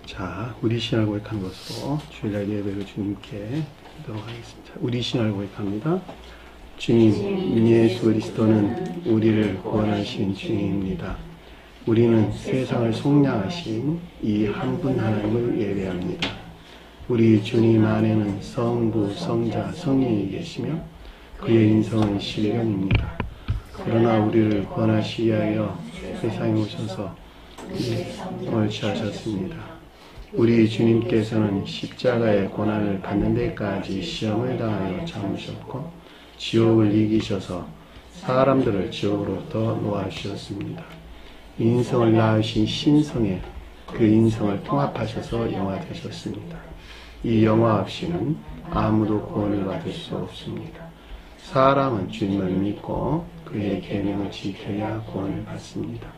자, 우리 신앙을 고백하는 것으로 주일날 예배를 주님께 드리도록 하겠습니다. 우리 신앙을 고백합니다. 주님 예수 그리스도는 우리를 구원하신 주님입니다. 우리는 세상을 속량하신 이 한 분 하나님을 예배합니다. 우리 주님 안에는 성부, 성자, 성령이 계시며 그의 인성은 신령입니다. 그러나 우리를 구원하시기 위하여 세상에 오셔서 을 취하셨습니다. 우리 주님께서는 십자가의 고난을 받는 데까지 시험을 당하여 참으셨고 지옥을 이기셔서 사람들을 지옥으로부터 놓아주셨습니다. 인성을 낳으신 신성에 그 인성을 통합하셔서 영화되셨습니다. 이 영화 없이는 아무도 구원을 받을 수 없습니다. 사람은 주님을 믿고 그의 계명을 지켜야 구원을 받습니다.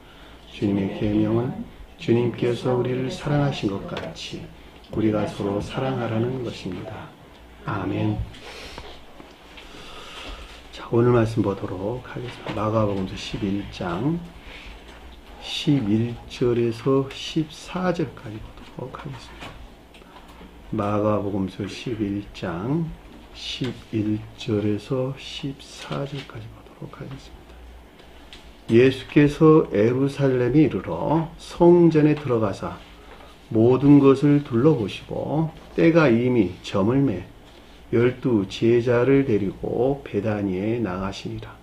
주님의 계명은 주님께서 우리를 사랑하신 것 같이 우리가 서로 사랑하라는 것입니다. 아멘. 자, 오늘 말씀 보도록 하겠습니다. 마가복음서 11장 11절에서 14절까지 보도록 하겠습니다. 마가복음서 11장 11절에서 14절까지 보도록 하겠습니다. 예수께서 예루살렘에 이르러 성전에 들어가사 모든 것을 둘러보시고 때가 이미 저물매 12 제자를 데리고 베다니에 나가시니라.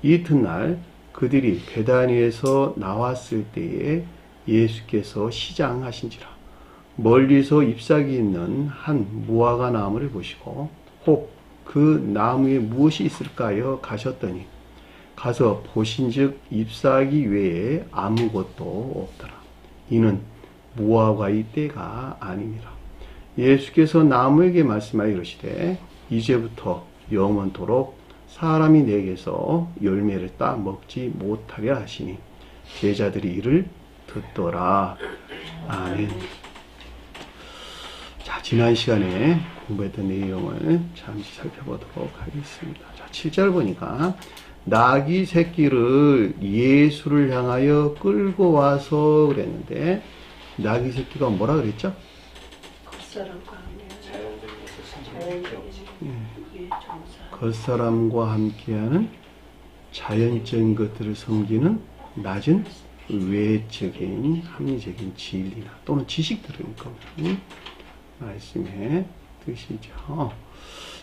이튿날 그들이 베다니에서 나왔을 때에 예수께서 시장하신지라. 멀리서 잎사귀 있는 한 무화과 나무를 보시고 혹 그 나무에 무엇이 있을까요? 가셨더니 가서 보신즉 잎사귀 외에 아무것도 없더라. 이는 무화과의 때가 아니니라. 예수께서 나무에게 말씀하여 이르시되 이제부터 영원토록 사람이 내게서 열매를 따 먹지 못하려 하시니 제자들이 이를 듣더라. 아멘. 자, 지난 시간에 공부했던 내용을 잠시 살펴보도록 하겠습니다. 자, 7절 보니까 나귀 새끼를 예수를 향하여 끌고 와서 그랬는데 나귀 새끼가 뭐라 그랬죠? 겉사람과 함께하는 자연적인 것들을 섬기는 낮은 외적인 합리적인 진리나 또는 지식들을 일컫는 말씀의 뜻이죠.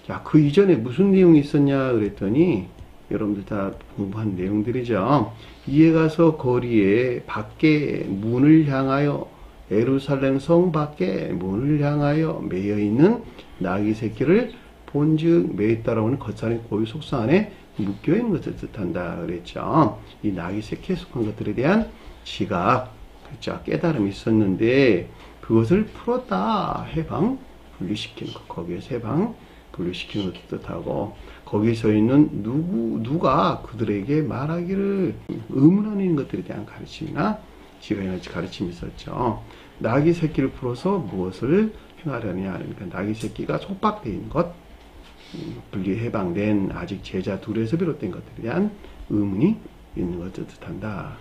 자, 그 이전에 무슨 내용이 있었냐 그랬더니 여러분들 다 공부한 내용들이죠. 이에 가서 거리에 밖에 문을 향하여 예루살렘 성 밖에 문을 향하여 매여 있는 나귀 새끼를 본즉 매에 따라오는 겉사람의 고유 속성 안에 묶여 있는 것을 뜻한다 그랬죠. 이 나귀 새끼에 속한 것들에 대한 지각, 그렇죠, 깨달음이 있었는데 그것을 풀었다, 해방 분리시키는 것, 거기에서 해방 분리시키는 것을 뜻하고 거기에 서 있는 누가 그들에게 말하기를 의문하는 것들에 대한 가르침이나 지각이나 가르침이 있었죠. 나귀 새끼를 풀어서 무엇을 행하려냐 그러니까 나귀 새끼가 속박되어 있는 것, 분리 해방된 아직 제자 둘에서 비롯된 것들에 대한 의문이 있는 것을 뜻한다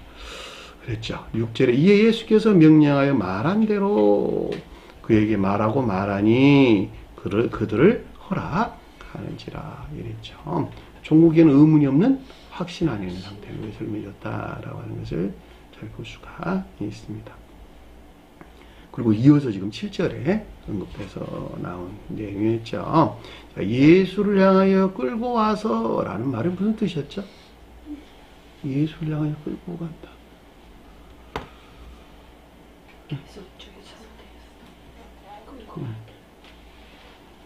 그랬죠. 6절에 이에 예수께서 명령하여 말한 대로 그에게 말하고 말하니 그들을 허락하는지라 이랬죠. 종국에는 의문이 없는 확신 안에 있는 상태로 예수를 믿었다라고 하는 것을 잘 볼 수가 있습니다. 그리고 이어서 지금 7절에 언급돼서 나온 내용이었죠. 예수를 향하여 끌고 와서 라는 말은 무슨 뜻이었죠? 예수를 향하여 끌고 간다.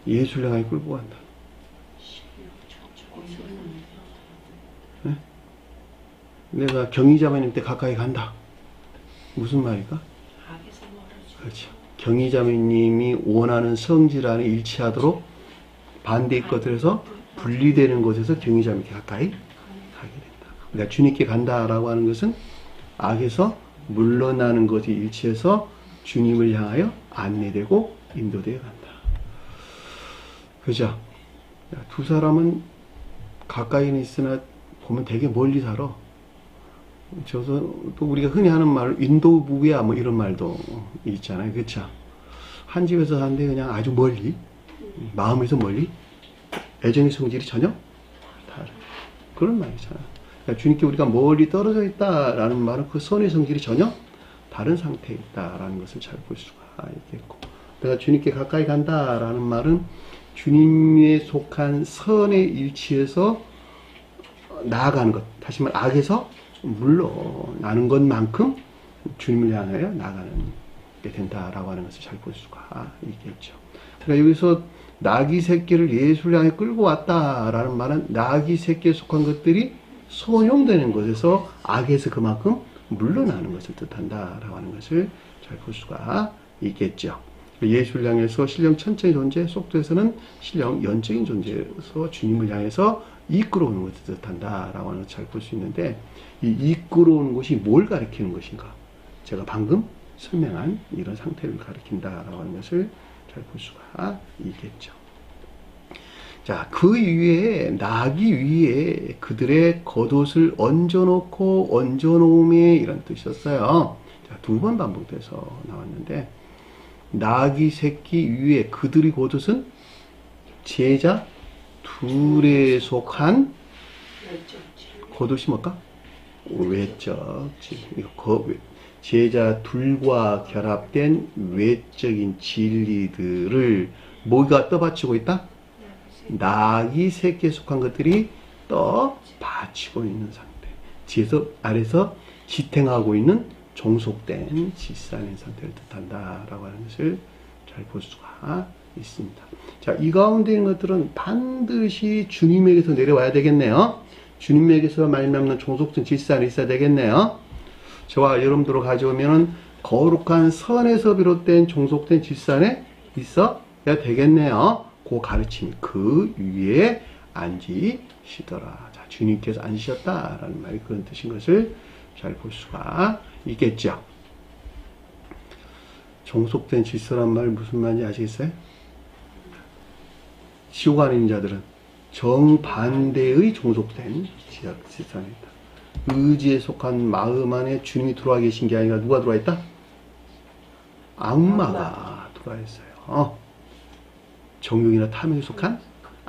예수를 향하여 끌고 간다. 네? 내가 경희자매님 때 가까이 간다. 무슨 말일까? 그렇죠. 경희자매님이 원하는 성질 안에 일치하도록 반대의 것들에서 분리되는 곳에서 경희자매께 가까이 가게 된다. 그러니까 주님께 간다라고 하는 것은 악에서 물러나는 것이 일치해서 주님을 향하여 안내되고 인도되어 간다. 그죠? 두 사람은 가까이는 있으나 보면 되게 멀리 살아. 또 우리가 흔히 하는 말, 인도부야 뭐 이런 말도 있잖아요. 그쵸? 한 집에서 사는데 그냥 아주 멀리, 마음에서 멀리, 애정의 성질이 전혀 다른 그런 말이잖아요. 그러니까 주님께 우리가 멀리 떨어져 있다라는 말은 그 선의 성질이 전혀 다른 상태에 있다라는 것을 잘 볼 수가 있겠고, 내가 주님께 가까이 간다라는 말은 주님에 속한 선의 일치에서 나아가는 것, 다시 말해 악에서 물러나는 것만큼 주님을 향하여 나아가는 게 된다라고 하는 것을 잘 볼 수가 있겠죠. 그러니까 여기서 나귀 새끼를 예수를 향해 끌고 왔다라는 말은 나귀 새끼에 속한 것들이 소용되는 것에서 악에서 그만큼 물러나는 것을 뜻한다라고 하는 것을 잘 볼 수가 있겠죠. 예수를 향해서 신령 천적인 존재, 속도에서는 신령 연적인 존재에서 주님을 향해서 이끌어오는 것을 뜻한다라고 하는 것을 잘 볼 수 있는데, 이 이끌어오는 것이 뭘 가리키는 것인가? 제가 방금 설명한 이런 상태를 가리킨다라고 하는 것을 잘 볼 수가 있겠죠. 자, 그 위에, 나귀 위에 그들의 겉옷을 얹어놓음에 이런 뜻이었어요. 자, 2번 반복돼서 나왔는데, 나귀 새끼 위에 그들의 겉옷은 제자 둘에 속한 겉옷이 뭘까? 외적. 제자 둘과 결합된 외적인 진리들을 뭐가 떠받치고 있다? 나귀 새끼에 속한 것들이 떠받치고 있는 상태. 뒤에서 아래서 지탱하고 있는 종속된 질산의 상태를 뜻한다라고 하는 것을 잘 볼 수가 있습니다. 자, 이 가운데 있는 것들은 반드시 주님에게서 내려와야 되겠네요. 주님에게서 말미암는 종속된 질산이 있어야 되겠네요. 저와 여러분들로 가져오면은 거룩한 선에서 비롯된 종속된 질산에 있어야 되겠네요. 그 가르침이 그 위에 앉으시더라. 자, 주님께서 앉으셨다라는 말이 그런 뜻인 것을 잘 볼 수가 있겠죠. 종속된 질서란 말 무슨 말인지 아시겠어요? 지옥 안에 있는 자들은 정반대의 종속된 질서입니다. 의지에 속한 마음 안에 주님이 들어와 계신 게 아니라 누가 들어와 있다? 악마가 들어와 있어요. 정욕이나 탐욕에 속한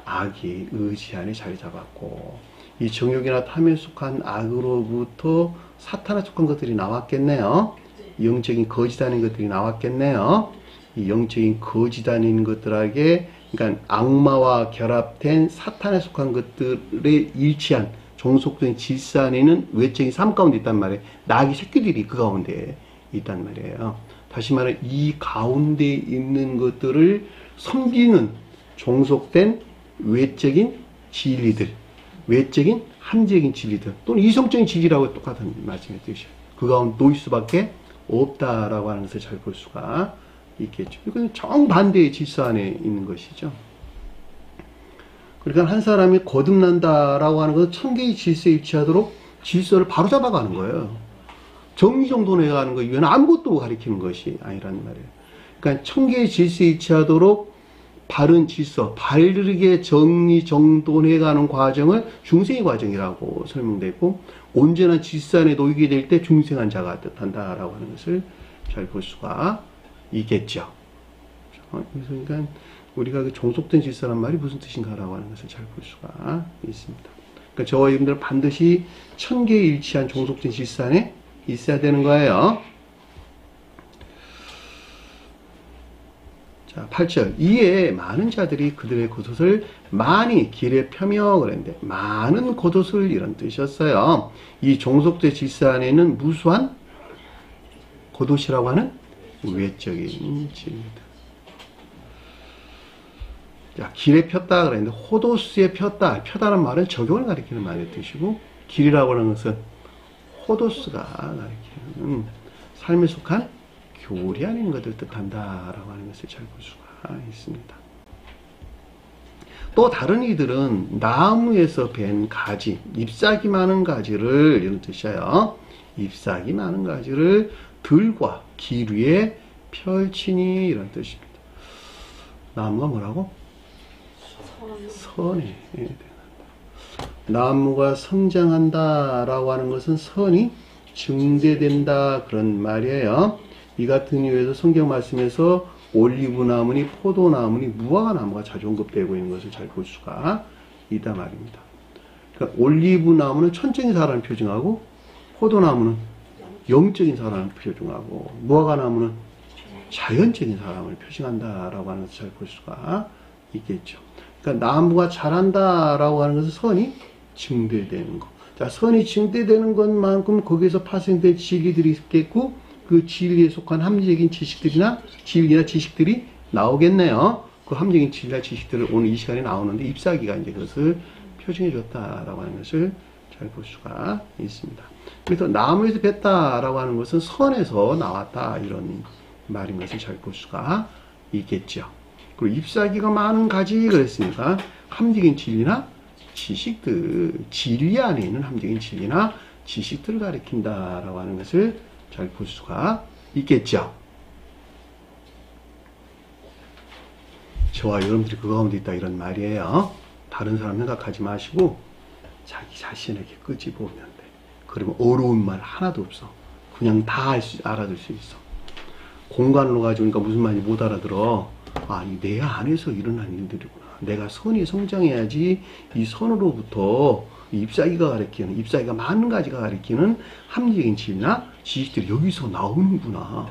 악이 의지 안에 자리 잡았고, 이 정욕이나 탐욕에 속한 악으로부터 사탄에 속한 것들이 나왔겠네요. 영적인 거짓 아닌 것들이 나왔겠네요. 이 영적인 거짓 아닌 것들에게, 그러니까 악마와 결합된 사탄에 속한 것들에 일치한 종속된 질서 안에는 외적인 삶 가운데 있단 말이에요. 나귀 새끼들이 그 가운데 있단 말이에요. 다시 말해 이 가운데 있는 것들을 섬기는 종속된 외적인 진리들, 외적인 함적인 진리들, 또는 이성적인 진리라고 똑같은 말씀의 뜻이에요. 그 가운데 놓일 수밖에 없다라고 하는 것을 잘 볼 수가 있겠죠. 이건 정반대의 질서 안에 있는 것이죠. 그러니까 한 사람이 거듭난다라고 하는 것은 천개의 질서에 위치하도록 질서를 바로잡아가는 거예요. 정리정돈해가는 거 이외에는 아무것도 가리키는 것이 아니란 말이에요. 그러니까 천개의 질서에 위치하도록 바른 질서, 바르게 정리정돈해가는 과정을 중생의 과정이라고 설명되어 있고, 온전한 질서 안에 놓이게 될 때 중생한 자가 뜻한다라고 하는 것을 잘 볼 수가 있겠죠. 그러니까 우리가 그 종속된 질서란 말이 무슨 뜻인가라고 하는 것을 잘 볼 수가 있습니다. 그러니까 저와 여러분들은 반드시 천개에 일치한 종속된 질서 안에 있어야 되는 거예요. 자, 8절. 이에 많은 자들이 그들의 겉옷을 많이 길에 펴며 그랬는데, 많은 겉옷을 이런 뜻이었어요. 이 종속된 질서 안에는 무수한 겉옷이라고 하는 외적인 진리들. 자, 길에 폈다 그랬는데, 호도스에 펴다는 말은 적용을 가리키는 말의 뜻이고, 길이라고 하는 것은 호도스가 가리키는 삶에 속한 교리 안에 있는 것을 뜻한다라고 하는 것을 잘 볼 수가 있습니다. 또 다른 이들은 나무에서 벤 가지, 잎사귀 많은 가지를, 이런 뜻이에요. 잎사귀 많은 가지를 들과 길 위에 펼치니, 이런 뜻입니다. 나무가 뭐라고? 선에 대한다. 나무가 성장한다라고 하는 것은 선이 증대된다 그런 말이에요. 이 같은 이유에서 성경 말씀에서 올리브 나무니 포도나무니 무화과 나무가 자주 언급되고 있는 것을 잘 볼 수가 있다 말입니다. 그러니까 올리브 나무는 천적인 사람을 표징하고 포도나무는 영적인 사람을 표징하고 무화과 나무는 자연적인 사람을 표징한다라고 하는 것을 잘 볼 수가 있겠죠. 그러니까 나무가 자란다라고 하는 것은 선이 증대되는 것. 자, 선이 증대되는 것만큼 거기에서 파생된 진리들이 있겠고 그 진리에 속한 합리적인 지식들이나 진리나 지식들이 나오겠네요. 그 합리적인 진리나 지식들을 오늘 이 시간에 나오는데 잎사귀가 이제 그것을 표징해 줬다라고 하는 것을 잘 볼 수가 있습니다. 그래서 나무에서 뱉다라고 하는 것은 선에서 나왔다 이런 말인 것을 잘 볼 수가 있겠죠. 그리고 잎사귀가 많은 가지 그랬으니까 합리적인 진리나 지식들, 진리 안에 있는 합리적인 진리나 지식들을 가리킨다라고 하는 것을 잘 볼 수가 있겠죠. 저와 여러분들이 그 가운데 있다 이런 말이에요. 다른 사람 생각하지 마시고 자기 자신에게 끄집어오면 돼. 그러면 어려운 말 하나도 없어. 그냥 다 알아들 수 있어. 공간으로 가지고니까 무슨 말인지 못 알아들어. 아니 내 안에서 일어난 일들이구나. 내가 선이 성장해야지 이 선으로부터 잎사귀가 가리키는, 잎사귀가 많은 가지가 가리키는 합리적인 진리나 지식들이 여기서 나오는구나.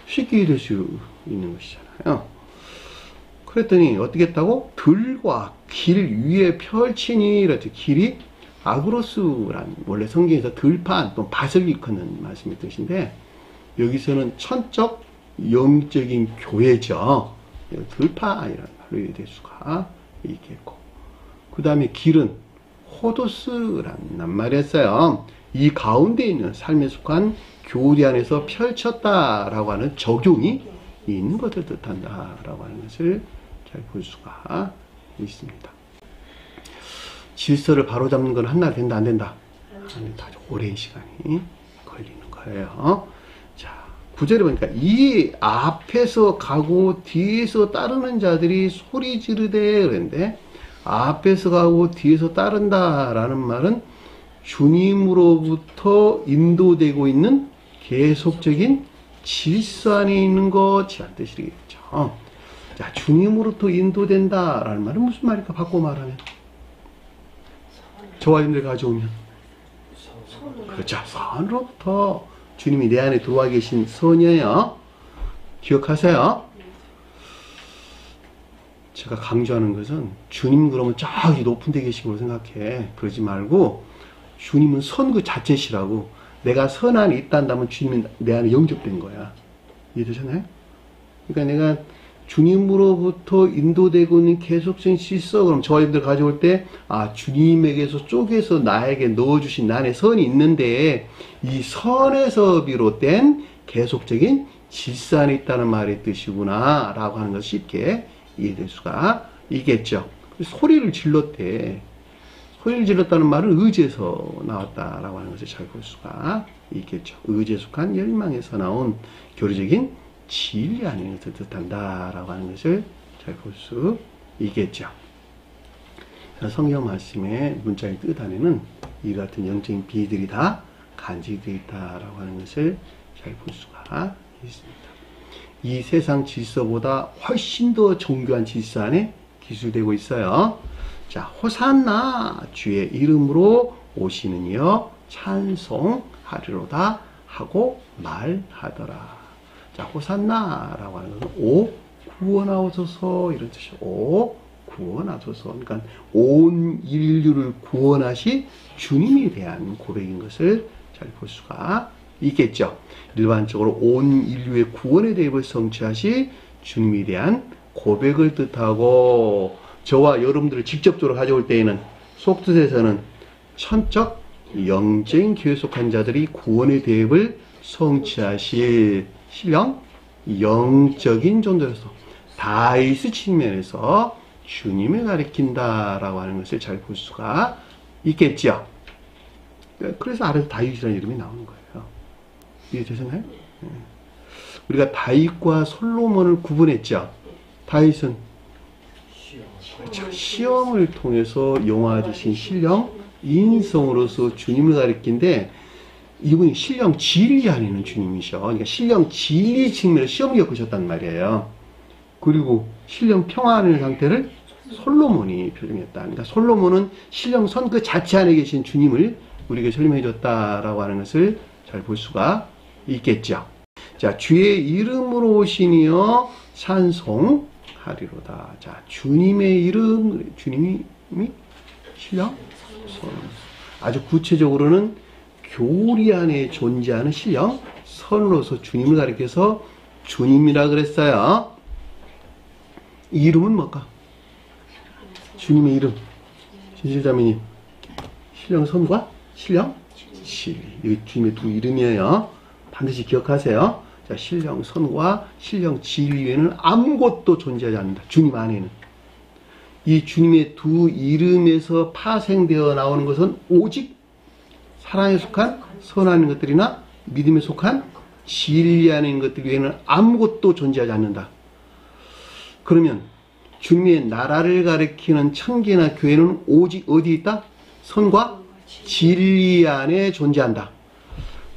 쉽게 이해될 수 있는 것이잖아요. 그랬더니 어떻게 했다고? 들과 길 위에 펼치니 이렇게 길이 아그로스란 원래 성경에서 들판 또 밭을 일컫는 말씀의 뜻인데 여기서는 천적 영적인 교회죠. 들판이라는 말로 이해될 수가 있겠고 그 다음에 길은 호도스라는 말이었어요. 이 가운데 있는 삶에 속한 교리 안에서 펼쳤다라고 하는 적용이 있는 것을 뜻한다라고 하는 것을 잘 볼 수가 있습니다. 질서를 바로잡는 건 한 날 된다 안 된다? 아주 오랜 시간이 걸리는 거예요. 자, 9절에 보니까 이 앞에서 가고 뒤에서 따르는 자들이 소리 지르되 그랬는데 앞에서 가고 뒤에서 따른다라는 말은 주님으로부터 인도되고 있는 계속적인 질서 안에 있는 것이란 뜻이겠죠. 자, 주님으로부터 인도된다라는 말은 무슨 말일까? 바꿔 말하면 저와 여러분들 가져오면 그렇죠. 선으로부터 주님이 내 안에 들어와 계신 선이에요. 기억하세요. 제가 강조하는 것은 주님 그러면 저기 높은 데 계신 걸로 생각해. 그러지 말고 주님은 선 그 자체시라고. 내가 선 안에 있단다면 주님은 내 안에 영접된 거야. 이해되셨나요? 그러니까 내가 주님으로부터 인도되고 있는 계속적인 질서, 그럼 저와 여러분들 가져올 때, 아, 주님에게서 쪼개서 나에게 넣어주신 내 안에 선이 있는데, 이 선에서 비롯된 계속적인 질서 안에 있다는 말의 뜻이구나, 라고 하는 것이 쉽게 이해될 수가 있겠죠. 소리를 질렀대. 소리를 질렀다는 말은 의지에서 나왔다라고 하는 것을 잘 볼 수가 있겠죠. 의지에 속한 열망에서 나온 교리적인 진리 안에 있는 것을 뜻한다라고 하는 것을 잘 볼 수 있겠죠. 성경 말씀의 문자의 뜻 안에는 이 같은 영적인 비밀들이 다 간직되어 있다라고 하는 것을 잘 볼 수가 있습니다. 이 세상 질서보다 훨씬 더 정교한 질서 안에 기술되고 있어요. 자, 호산나 주의 이름으로 오시는 이여 찬송하리로다 하고 말하더라. 자, 호산나라고 하는 것은 오 구원하소서 이런 뜻이죠. 오 구원하소서. 그러니까 온 인류를 구원하시 주님에 대한 고백인 것을 잘 볼 수가 있겠죠. 일반적으로 온 인류의 구원의 대입을 성취하시 주님에 대한 고백을 뜻하고 저와 여러분들을 직접적으로 가져올 때에는 속뜻에서는 천적 영적인 교회에 속한 자들이 구원의 대입을 성취하실 신령 영적인 존재로서 다윗의 측면에서 주님을 가리킨다라고 하는 것을 잘 볼 수가 있겠죠. 그래서 아래서 다윗이라는 이름이 나오는 거예요. 이해되셨나요? 우리가 다윗과 솔로몬을 구분했죠. 다윗은 그렇죠. 시험을 통해서 영화되신 신령 인성으로서 주님을 가리킨데 이분이 신령 진리 안에 있는 주님이셔. 그러니까 신령 진리 측면에서 시험을 겪으셨단 말이에요. 그리고 신령 평화 안에 있는 상태를 솔로몬이 표정했다. 그러니까 솔로몬은 신령 선 그 자체 안에 계신 주님을 우리에게 설명해 줬다라고 하는 것을 잘 볼 수가 있겠죠. 자, 주의 이름으로 오시니여 찬송하리로다. 자, 주님의 이름, 주님이 신령 선. 아주 구체적으로는 교리 안에 존재하는 신령 선으로서 주님을 가리켜서 주님이라 그랬어요. 이름은 뭘까? 주님의 이름. 진실자매님. 신령 선과 신령 진리. 이게 주님의 두 이름이에요. 반드시 기억하세요. 자, 신령 선과 신령 진리 외에는 아무것도 존재하지 않는다. 주님 안에는. 이 주님의 두 이름에서 파생되어 나오는 것은 오직 사랑에 속한 선하는 것들이나 믿음에 속한 진리 안에 있는 것들 외에는 아무것도 존재하지 않는다. 그러면 주님의 나라를 가리키는 천계나 교회는 오직 어디 있다? 선과 진리 안에 존재한다.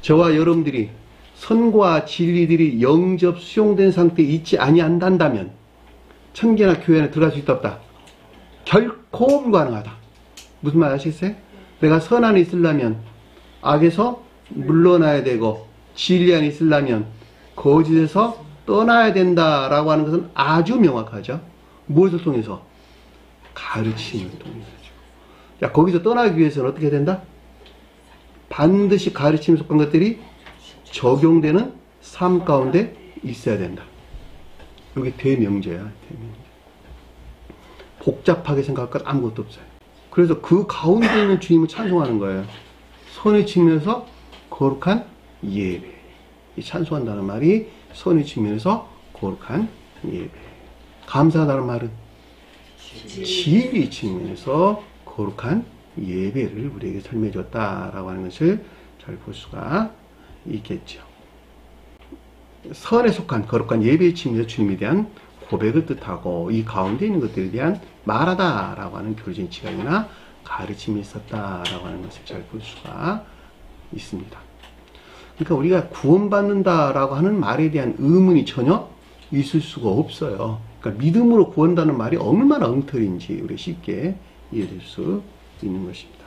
저와 여러분들이 선과 진리들이 영접 수용된 상태에 있지 아니한다면 천계나 교회 안에 들어갈 수 있다 없다? 결코 불가능하다. 무슨 말 아시겠어요? 내가 선 안에 있으려면 악에서 물러나야 되고 진리 안에 있으려면 거짓에서 떠나야 된다라고 하는 것은 아주 명확하죠. 무엇을 통해서? 가르침을 통해서. 자, 거기서 떠나기 위해서는 어떻게 된다? 반드시 가르침에 속한 것들이 적용되는 삶 가운데 있어야 된다. 이게 대명제야. 대명제. 복잡하게 생각할 것 아무것도 없어요. 그래서 그 가운데 있는 주님을 찬송하는 거예요. 선의 측면에서 거룩한 예배. 이 찬송한다는 말이 선의 측면에서 거룩한 예배. 감사하다는 말은 진리 측면에서 거룩한 예배를 우리에게 설명해 줬다라고 하는 것을 잘 볼 수가 있겠죠. 선에 속한 거룩한 예배의 측면에서 주님에 대한 고백을 뜻하고 이 가운데 있는 것들에 대한 말하다라고 하는 교리적인 지각이나 가르침이 있었다라고 하는 것을 잘 볼 수가 있습니다. 그러니까 우리가 구원받는다라고 하는 말에 대한 의문이 전혀 있을 수가 없어요. 그러니까 믿음으로 구원다는 말이 얼마나 엉터리인지 우리 쉽게 이해될 수 있는 것입니다.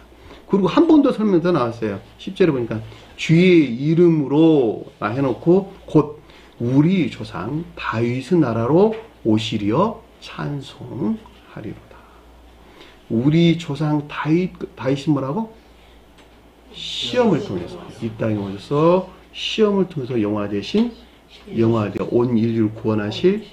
그리고 한 번 더 설명 더 나왔어요. 10절에 보니까 주의 이름으로 해놓고 곧 우리 조상 다윗의 나라로 오시리여 찬송하리로다. 우리 조상 다윗이 뭐라고? 시험을 통해서 이 땅에 오셔서 시험을 통해서 영화되어 온 인류를 구원하실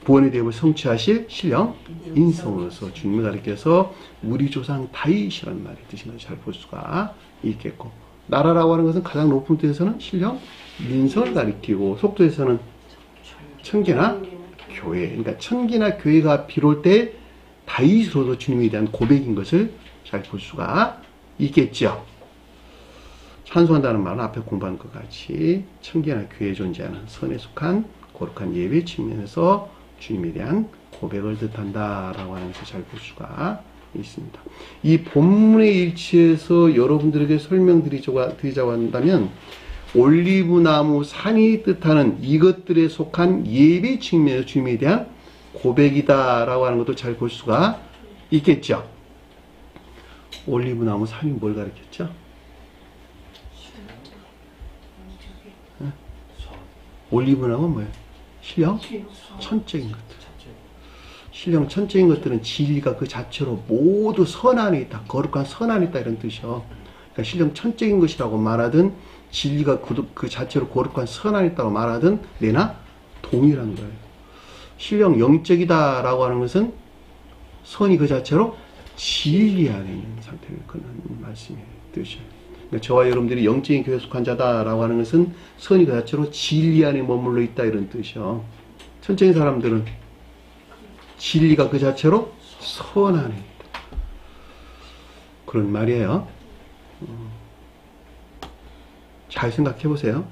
구원의 대업을 성취하실 신령 인성으로서 주님을 가리켜서 우리 조상 다윗이라는 말이 뜻이나 잘 볼 수가 있겠고, 나라라고 하는 것은 가장 높은 뜻에서는 신령 인성을 가리키고 속도에서는 천계나 교회, 그러니까 천계나 교회가 비롯 때 다윗으로서 주님에 대한 고백인 것을 잘 볼 수가 있겠죠. 찬송한다는 말은 앞에 공부한 것 같이 천계나 교회에 존재하는 선에 속한 거룩한 예배 측면에서 주님에 대한 고백을 뜻한다라고 하는 것을 잘 볼 수가 있습니다. 이 본문의 일치에서 여러분들에게 설명드리자고 한다면 올리브나무 산이 뜻하는 이것들에 속한 예배 측면에서 주님에 대한 고백이다라고 하는 것도 잘 볼 수가 있겠죠. 올리브나무 산이 뭘 가리켰죠? 올리브나무는 뭐예요? 신령 천적인 것들. 신령 천적인 것들은 진리가 그 자체로 모두 선 안에 있다. 거룩한 선 안에 있다. 이런 뜻이요. 그러니까 신령 천적인 것이라고 말하든 진리가 그 자체로 거룩한 선 안에 있다고 말하든 내나 동일한 거예요. 신령 영적이다라고 하는 것은 선이 그 자체로 진리 안에 있는 상태를 그는 말씀의 뜻이에요. 그러니까 저와 여러분들이 영적인 교회에 속한 자다라고 하는 것은 선이 그 자체로 진리 안에 머물러 있다 이런 뜻이요. 천적인 사람들은 진리가 그 자체로 선 안에 있다. 그런 말이에요. 잘 생각해 보세요.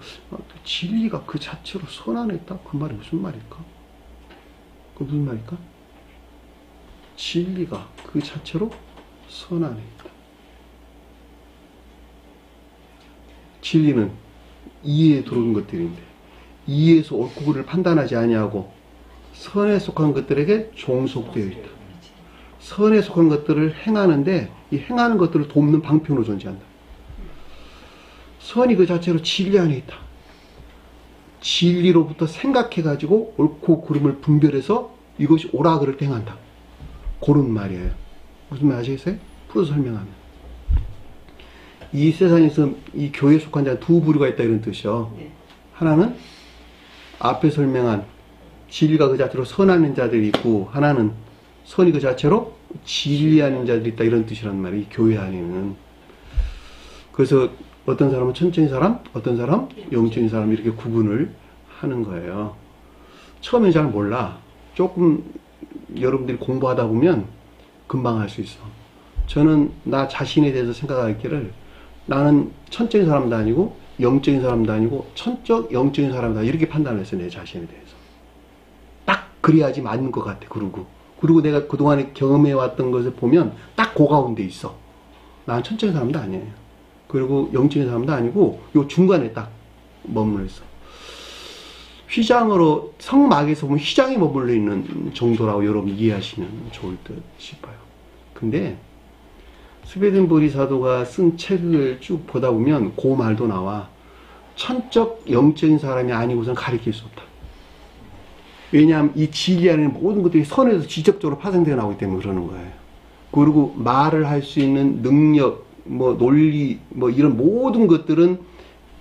진리가 그 자체로 선 안에 있다? 그 말이 무슨 말일까? 그 무슨 말일까? 진리가 그 자체로 선 안에 있다. 진리는 이에 들어온 것들인데 이에서 옳고 그를 판단하지 아니하고 선에 속한 것들에게 종속되어 있다. 선에 속한 것들을 행하는데 이 행하는 것들을 돕는 방편으로 존재한다. 선이 그 자체로 진리 안에 있다. 진리로부터 생각해가지고 옳고 그름을 분별해서 이것이 옳아 그를 행한다. 그런 말이에요. 무슨 말 아시겠어요? 풀어서 설명하면 이 세상에서 이 교회에 속한 자는 두 부류가 있다 이런 뜻이요. 하나는 앞에 설명한 진리가 그 자체로 선하는 자들이 있고 하나는 선이 그 자체로 진리하는 자들이 있다 이런 뜻이란 말이에요. 이 교회 안에는. 그래서 어떤 사람은 천적인 사람, 어떤 사람 영적인 사람 이렇게 구분을 하는 거예요. 처음엔 잘 몰라. 조금 여러분들이 공부하다 보면 금방 할 수 있어. 저는 나 자신에 대해서 생각하기를 나는 천적인 사람도 아니고 영적인 사람도 아니고 천적, 영적인 사람이다 이렇게 판단을 했어요. 내 자신에 대해서. 딱 그래야지 맞는 것 같아. 그리고 내가 그동안에 경험해왔던 것을 보면 딱 그 가운데 있어. 나는 천적인 사람도 아니에요. 그리고 영적인 사람도 아니고 요 중간에 딱 머물러 있어. 휘장으로 성막에서 보면 휘장이 머물러 있는 정도라고 여러분 이해하시면 좋을 듯 싶어요. 근데 스베덴보리 사도가 쓴 책을 쭉 보다 보면 그 말도 나와. 천적 영적인 사람이 아니고선 가리킬 수 없다. 왜냐하면 이 진리 안에는 모든 것들이 선에서 직접적으로 파생되어 나오기 때문에 그러는 거예요. 그리고 말을 할 수 있는 능력, 논리, 이런 모든 것들은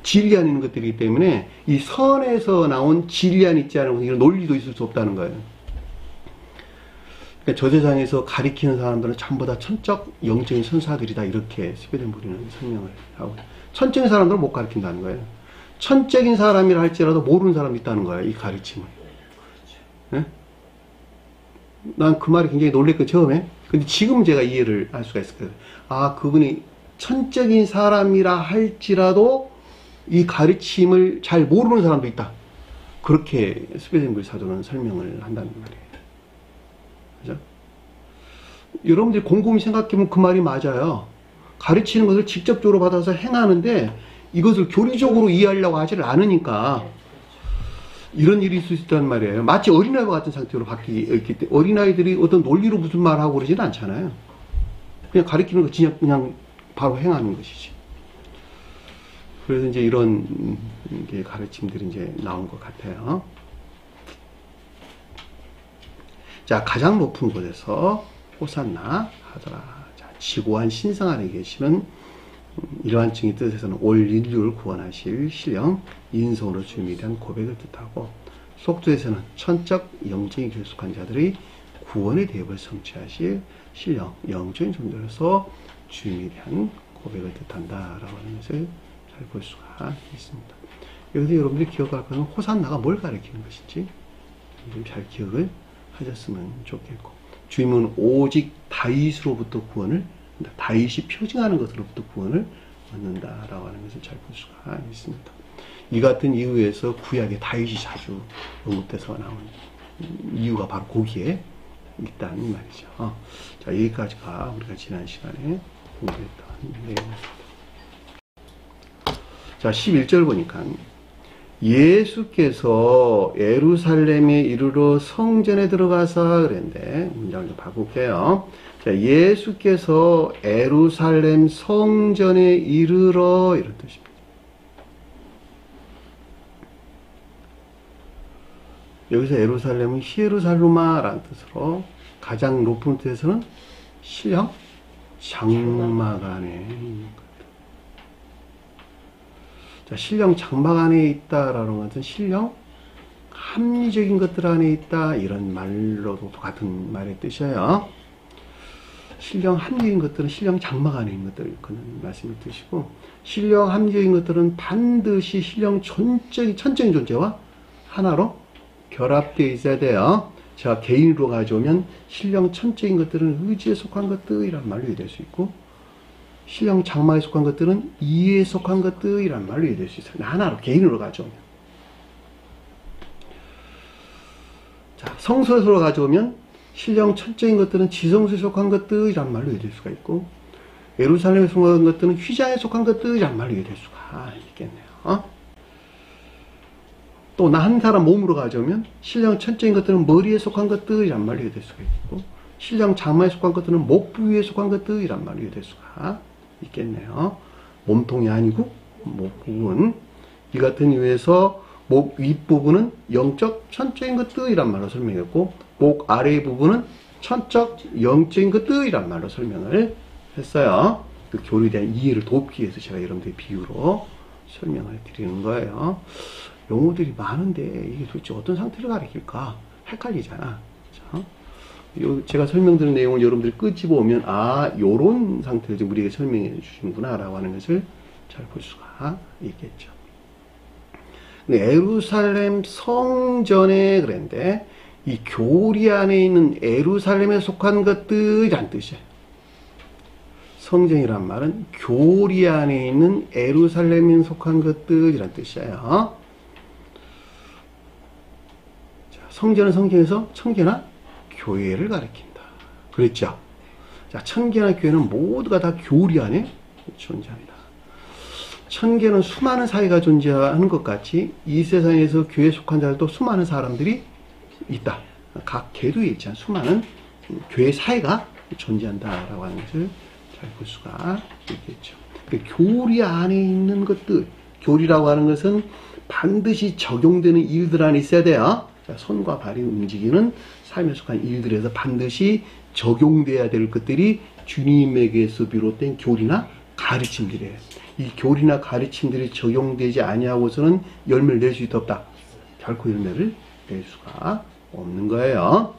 진리 안에 있는 것들이기 때문에 이 선에서 나온 진리 안에 있지 않은 이런 논리도 있을 수 없다는 거예요. 그러니까 저 세상에서 가리키는 사람들은 전부 다 천적, 영적인 선사들이다 이렇게 스베덴보리는 설명을 하고 천적인 사람들은 못 가리킨다는 거예요. 천적인 사람이라 할지라도 모르는 사람이 있다는 거예요. 이 가르침을. 네? 난 그 말이 굉장히 놀랬고 처음에. 근데 지금 제가 이해를 할 수가 있을 거예요. 아, 그분이 천적인 사람이라 할지라도 이 가르침을 잘 모르는 사람도 있다. 그렇게 스베덴보리 사도는 설명을 한다는 말이에요. 그죠? 여러분들이 곰곰이 생각해보면 그 말이 맞아요. 가르치는 것을 직접적으로 받아서 행하는데 이것을 교리적으로 이해하려고 하지를 않으니까 이런 일이 있을 수 있다는 말이에요. 마치 어린아이와 같은 상태로 바뀌기 때문에 어린아이들이 어떤 논리로 무슨 말하고 그러지는 않잖아요. 그냥 가르치는 거 그냥 바로 행하는 것이지. 그래서 이제 이런 가르침들이 이제 나온 것 같아요. 자, 가장 높은 곳에서 호산나 하더라. 자, 지고한 신성 안에 계시는 이러한 증의 뜻에서는 올 인류를 구원하실 신령 인성으로 주님에 대한 고백을 뜻하고, 속주에서는 천적 영적인 결속한 자들의 구원의 대업을 성취하실 신령 영적인 존재로서 주님에 대한 고백을 뜻한다라고 하는 것을 잘 볼 수가 있습니다. 여기서 여러분들이 기억할 것은 호산나가 뭘 가리키는 것인지 좀 잘 기억을 하셨으면 좋겠고, 주님은 오직 다윗으로부터 구원을, 다윗이 표징하는 것으로부터 구원을 얻는다라고 하는 것을 잘 볼 수가 있습니다. 이 같은 이유에서 구약에 다윗이 자주 언급돼서 나온 이유가 바로 거기에 있다는 말이죠. 자, 여기까지가 우리가 지난 시간에 공부했던 내용입니다. 자, 11절 보니까 예수께서 예루살렘에 이르러 성전에 들어가사 그랬는데, 문장을 좀 바꿀게요. 자, 예수께서 예루살렘 성전에 이르러 이런 뜻입니다. 여기서 예루살렘은 히에루살루마라는 뜻으로 가장 높은 뜻에서는 신령 장막 안에 있는 것. 자, 신령 장막 안에 있다라는 것은 신령 합리적인 것들 안에 있다 이런 말로도 같은 말의 뜻이에요. 신령 합리적인 것들은 신령 장막 안에 있는 것들 그런 말씀의 뜻이고, 신령 합리적인 것들은 반드시 신령 천적인 존재와 하나로 결합되어 있어야 돼요. 자, 개인으로 가져오면 신령 천적인 것들은 의지에 속한 것들이란 말로 이해될 수 있고, 신령 장막에 속한 것들은 이에 속한 것들이란 말로 이해될 수 있어요. 하나로 개인으로 가져오면. 자, 성소에서 가져오면 신령 천적인 것들은 지성소에 속한 것들이란 말로 이해될 수가 있고, 예루살렘에 속한 것들은 휘장에 속한 것들이란 말로 이해될 수가 있겠네요. 또 나 한 사람 몸으로 가져오면 신령 천적인 것들은 머리에 속한 것들이란 말로 이해될 수가 있고, 신령 장마에 속한 것들은 목 부위에 속한 것들이란 말로 이해될 수가 있겠네요. 몸통이 아니고 목 부분. 이 같은 이유에서 목 윗부분은 영적 천적인 것들이란 말로 설명했고, 목 아래 부분은 천적 영적인 것들이란 말로 설명을 했어요. 그 교리에 대한 이해를 돕기 위해서 제가 여러분들의 비유로 설명을 드리는 거예요. 용어들이 많은데 이게 도대체 어떤 상태를 가리킬까 헷갈리잖아. 그렇죠? 제가 설명드린 내용을 여러분들이 끄집어오면 요런 상태를 좀 우리에게 설명해 주시는구나 라고 하는 것을 잘 볼 수가 있겠죠. 근데 예루살렘 성전에 그랬는데 이 교리 안에 있는 예루살렘에 속한 것들이란 뜻이에요. 성전이란 말은 교리 안에 있는 예루살렘에 속한 것들이란 뜻이에요. 자, 성전은 성경에서 청계나 교회를 가리킨다. 그랬죠? 자, 청계나 교회는 모두가 다 교리 안에 존재합니다. 천계는 수많은 사회가 존재하는 것 같이 이 세상에서 교회에 속한 자들도 수많은 사람들이 있다. 각 계도에 있지 않은 수많은 교회 사회가 존재한다라고 하는 것을 잘 볼 수가 있겠죠. 그러니까 교리 안에 있는 것들, 교리라고 하는 것은 반드시 적용되는 일들 안에 있어야 돼요. 손과 발이 움직이는 삶에 속한 일들에서 반드시 적용돼야 될 것들이 주님에게서 비롯된 교리나 가르침들이에요. 이 교리나 가르침들이 적용되지 아니하고서는 열매를 낼 수 있다. 결코 열매를 낼 수가 없는 거예요.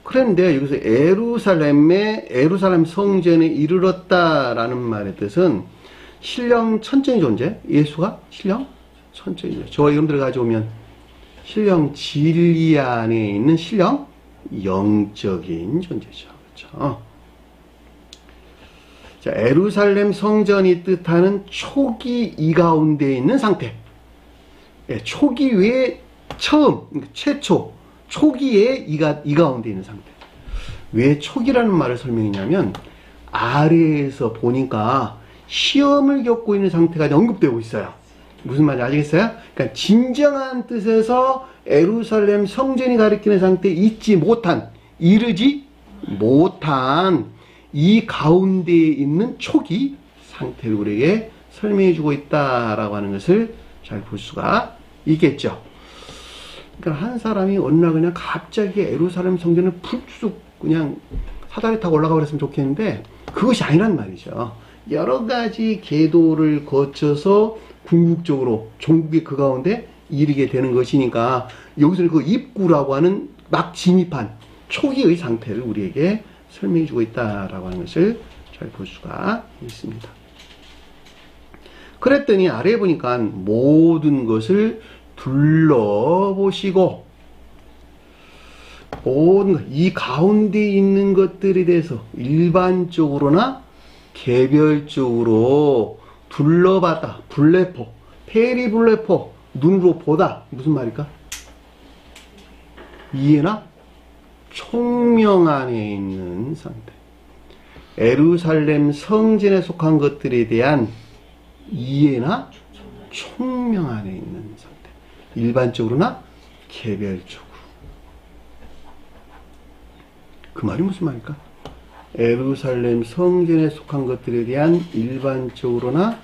그런데 여기서 예루살렘 성전에 이르렀다라는 말의 뜻은 신령 천적인 존재, 예수가 신령 천적인 존재. 저와 여러분들 가져오면 신령 진리 안에 있는 신령 영적인 존재죠. 그렇죠? 자, 예루살렘 성전이 뜻하는 초기 이 가운데 있는 상태. 초기 외에 처음, 최초, 초기에 이 가운데 있는 상태. 왜 초기라는 말을 설명했냐면 아래에서 보니까 시험을 겪고 있는 상태가 언급되고 있어요. 무슨 말인지 아시겠어요? 그러니까 진정한 뜻에서 예루살렘 성전이 가리키는 상태에 이르지 못한 이 가운데에 있는 초기 상태를 우리에게 설명해 주고 있다라고 하는 것을 잘 볼 수가 있겠죠. 그러니까 한 사람이 어느 날 그냥 갑자기 예루살렘 성전을 불쑥 그냥 사다리 타고 올라가 버렸으면 좋겠는데 그것이 아니란 말이죠. 여러 가지 계도를 거쳐서 궁극적으로 종국의 그 가운데 이르게 되는 것이니까 여기서는 그 입구라고 하는 막 진입한 초기의 상태를 우리에게 설명해 주고 있다라고 하는 것을 잘 볼 수가 있습니다. 그랬더니 아래에 보니까 모든 것을 둘러보시고 모든 이 가운데 있는 것들에 대해서 일반적으로나 개별적으로 둘러봤다. 블레포, 페리블레포, 눈으로 보다. 무슨 말일까? 이해나 총명 안에 있는 상태. 예루살렘 성전에 속한 것들에 대한 이해나 총명 안에 있는 상태. 일반적으로나 개별적으로. 그 말이 무슨 말일까? 예루살렘 성전에 속한 것들에 대한 일반적으로나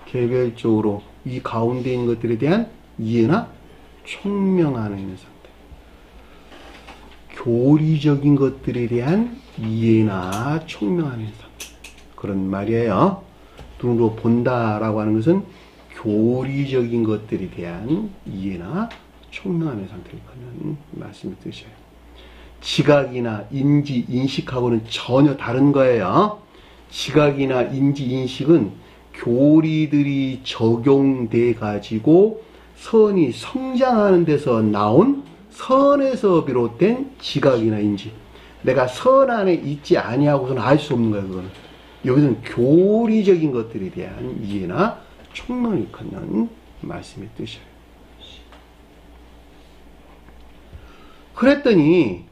개별적으로 이 가운데 있는 것들에 대한 이해나 총명 안에 있는 상태. 교리적인 것들에 대한 이해나 총명 안에 있는 상태. 그런 말이에요. 눈으로 본다라고 하는 것은 교리적인 것들에 대한 이해나 총명함의 상태를 하는 말씀을 뜻이에요. 지각이나 인지, 인식하고는 전혀 다른 거예요. 지각이나 인지, 인식은 교리들이 적용돼 가지고 선이 성장하는 데서 나온 선에서 비롯된 지각이나 인지. 내가 선 안에 있지 아니하고서는 알 수 없는 거예요. 그거는. 여기서는 교리적인 것들에 대한 이해나 총명을 일컫는 말씀의 뜻이에요. 그랬더니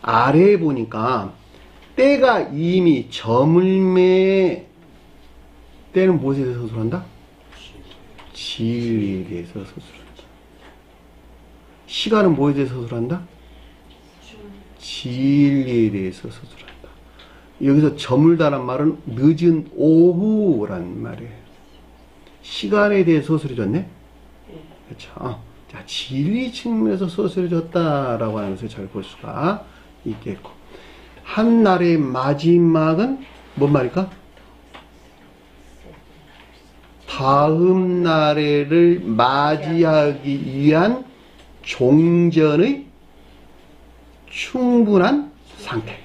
아래에 보니까 때가 이미 저물매. 때는 무엇에 대해서 서술한다? 진리에 대해서 서술한다. 시간은 뭐에 대해서 서술한다? 진리에 대해서 서술한다. 여기서 저물다란 말은 늦은 오후란 말이에요. 시간에 대해서 서술해줬네? 그렇죠. 자, 진리 측면에서 서술해줬다라고 하는 것을 잘 볼 수가 있겠고. 한 날의 마지막은 뭔 말일까? 다음 날을 맞이하기 위한 종전의 충분한 상태.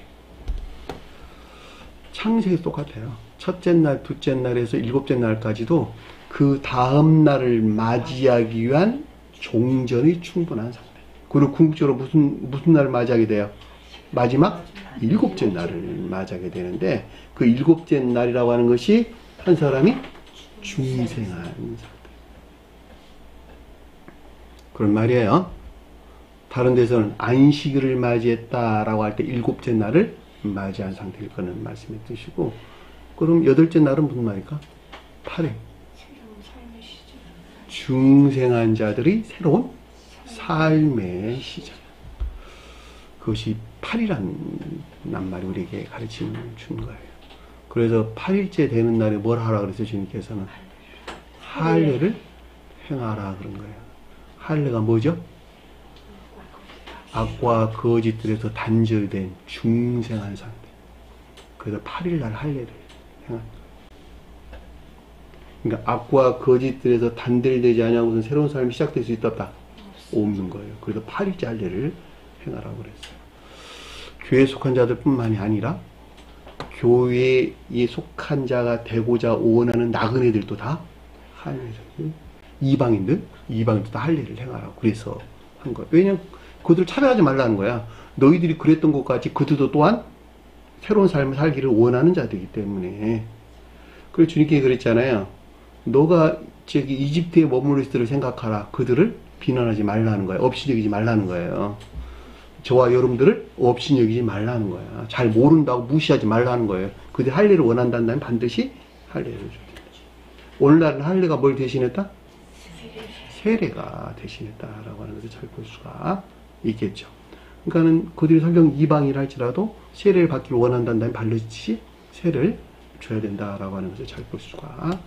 창세기 똑같아요. 첫째 날, 둘째 날에서 일곱째 날까지도 그 다음 날을 맞이하기 위한 종전의 충분한 상태. 그리고 궁극적으로 무슨 날을 맞이하게 돼요? 마지막 일곱째 날을 맞이하게 되는데, 그 일곱째 날이라고 하는 것이 한 사람이 중생한 상태. 그런 말이에요. 다른 데서는 안식일을 맞이했다라고 할 때 일곱째 날을 맞이한 상태일 거는 말씀해 주시고, 그럼 여덟째 날은 무슨 말일까? 8회. 중생한 자들이 새로운 삶의 시작. 그것이 8이란 낱말이 우리에게 가르침 준 거예요. 그래서 8일째 되는 날에 뭘 하라 그랬어요? 주님께서는 할례를 행하라 그런 거예요. 할례가 뭐죠? 악과 거짓들에서 단절된 중생한 상태. 그래서 8일날 할례를 행한다. 그러니까 악과 거짓들에서 단절되지 않냐고서 새로운 삶이 시작될 수 있다 없다? 없는 거예요. 그래서 8일째 할례를 행하라고 그랬어요. 교회에 속한 자들 뿐만이 아니라 교회에 속한 자가 되고자 원하는 나그네들도 다 할례를, 이방인도 다 할례를 행하라고 그래서 한 거예요. 왜냐면 그들을 차별하지 말라는 거야. 너희들이 그랬던 것 같이 그들도 또한 새로운 삶을 살기를 원하는 자들이기 때문에. 그래서 주님께 그랬잖아요. 너가 저기 이집트에 머무를 때를 생각하라. 그들을 비난하지 말라는 거예요. 업신여기지 말라는 거예요. 저와 여러분들을 업신여기지 말라는 거야. 잘 모른다고 무시하지 말라는 거예요. 그들이 할례를 원한다면 반드시 할례를 줘야 된다. 오늘날은 할례가 뭘 대신했다? 세례가 대신했다라고 하는 것을 잘 볼 수가 있겠죠. 그러니까는 그들이 설령 이방이라 할지라도 세례를 받기를 원한다면 반드시 세례를 줘야 된다라고 하는 것을 잘 볼 수가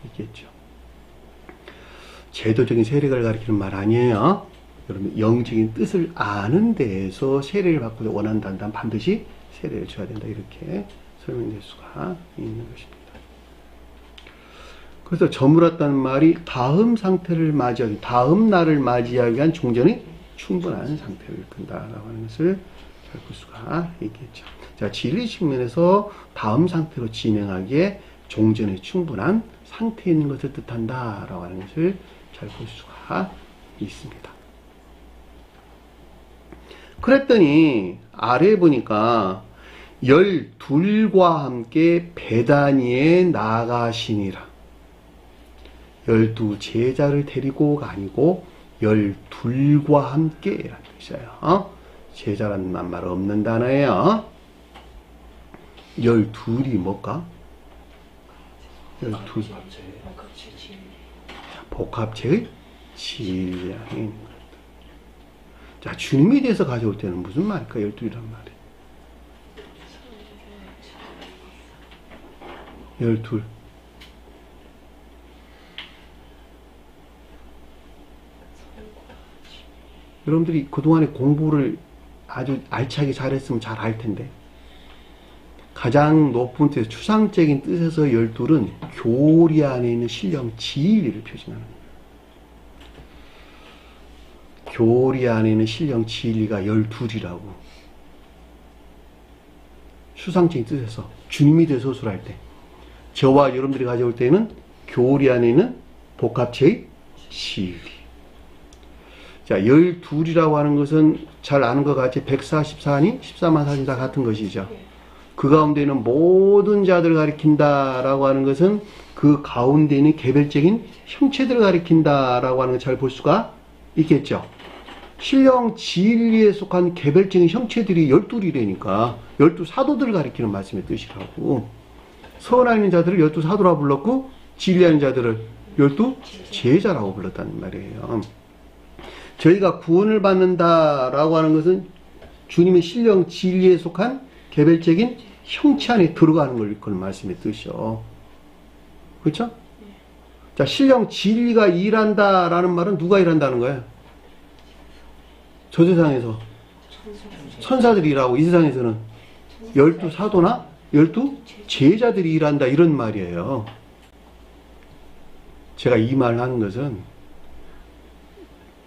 있겠죠. 제도적인 세례를 가리키는 말 아니에요. 여러분, 영적인 뜻을 아는 데에서 세례를 받고 원한다면 반드시 세례를 줘야 된다. 이렇게 설명될 수가 있는 것입니다. 그래서 저물었다는 말이 다음 상태를 맞이하기, 다음 날을 맞이하기 위한 종전이 충분한 상태를 이끈다라고 하는 것을 잘 볼 수가 있겠죠. 자, 진리 측면에서 다음 상태로 진행하기에 종전이 충분한 상태에 있는 것을 뜻한다라고 하는 것을 잘 볼 수가 있습니다. 그랬더니 아래에 보니까 12과 함께 베다니에 나가시니라. 12 제자를 데리고가 아니고 12과 함께 라는 뜻이에요. 제자라는 말 없는 단어예요. 12이 뭘까? 12. 복합체의 진리 안에 있는 것. 자, 주님에 대해서 가져올 때는 무슨 말일까? 12이란 말이. 12. 여러분들이 그동안에 공부를 아주 알차게 잘했으면 잘 알 텐데, 가장 높은 뜻, 추상적인 뜻에서 12은 교리 안에 있는 신령 진리를 표현하는 거예요. 교리 안에 있는 신령 진리가 12이라고. 추상적인 뜻에서 주님이 대해서 서술할 때, 저와 여러분들이 가져올 때는 교리 안에 있는 복합체의 진리. 자, 12이라고 하는 것은 잘 아는 것 같이 144니 14만 사신 다 같은 것이죠. 그 가운데 있는 모든 자들을 가리킨다라고 하는 것은 그 가운데 있는 개별적인 형체들을 가리킨다라고 하는 걸 잘 볼 수가 있겠죠. 신령 진리에 속한 개별적인 형체들이 12이라니까 12사도들을 가리키는 말씀의 뜻이라고. 선하는 자들을 12사도라고 불렀고 진리하는 자들을 12제자라고 불렀다는 말이에요. 저희가 구원을 받는다라고 하는 것은 주님의 신령 진리에 속한 개별적인 형체 안에 들어가는 걸 일컫는 말씀의 뜻이요. 그렇죠? 자, 신령 진리가 일한다라는 말은 누가 일한다는 거예요? 저 세상에서 천사들이 일하고 이 세상에서는 12사도나 12제자들이 일한다 이런 말이에요. 제가 이 말을 하는 것은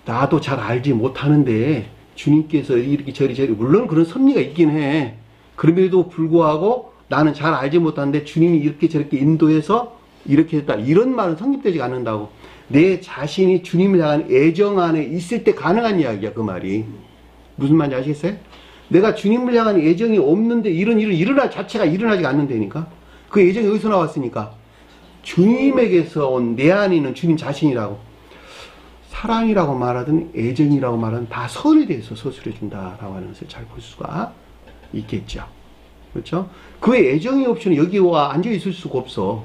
나도 잘 알지 못하는데 주님께서 이렇게 저리 물론 그런 섭리가 있긴 해. 그럼에도 불구하고 나는 잘 알지 못하는데 주님이 이렇게 저렇게 인도해서 이렇게 했다. 이런 말은 성립되지 않는다고. 내 자신이 주님을 향한 애정 안에 있을 때 가능한 이야기야, 그 말이. 무슨 말인지 아시겠어요? 내가 주님을 향한 애정이 없는데 이런 일을 일어날 자체가 일어나지 않는다니까. 그 애정이 어디서 나왔으니까? 주님에게서 온 내 안에 있는 주님 자신이라고. 사랑이라고 말하든 애정이라고 말하든 다 선에 대해서 서술해 준다라고 하는 것을 잘 볼 수가 있겠죠. 그렇죠? 그 애정이 없이는 여기 와 앉아 있을 수가 없어.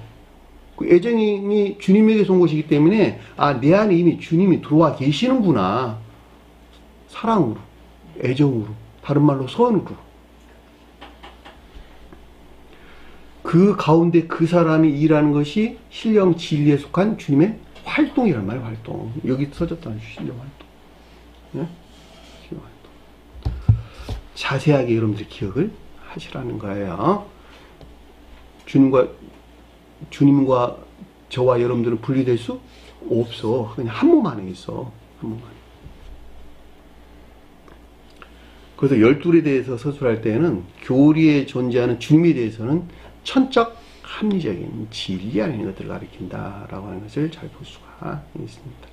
그 애정이 주님에게서 온 것이기 때문에 아, 내 안에 이미 주님이 들어와 계시는구나. 사랑으로, 애정으로, 다른 말로 선으로. 그 가운데 그 사람이 일하는 것이 신령 진리에 속한 주님의 활동이란 말이에요. 활동. 여기 써졌다는 신령 활동. 네? 신령 활동. 자세하게 여러분들이 기억을 하시라는 거예요. 주님과 저와 여러분들은 분리될 수 없어. 그냥 한 몸 안에 있어. 한 몸 안에. 그래서 12에 대해서 서술할 때는 교리에 존재하는 주님에 대해서는 천적 합리적인 진리 안에 있는 것들을 가리킨다라고 하는 것을 잘 볼 수가 있습니다.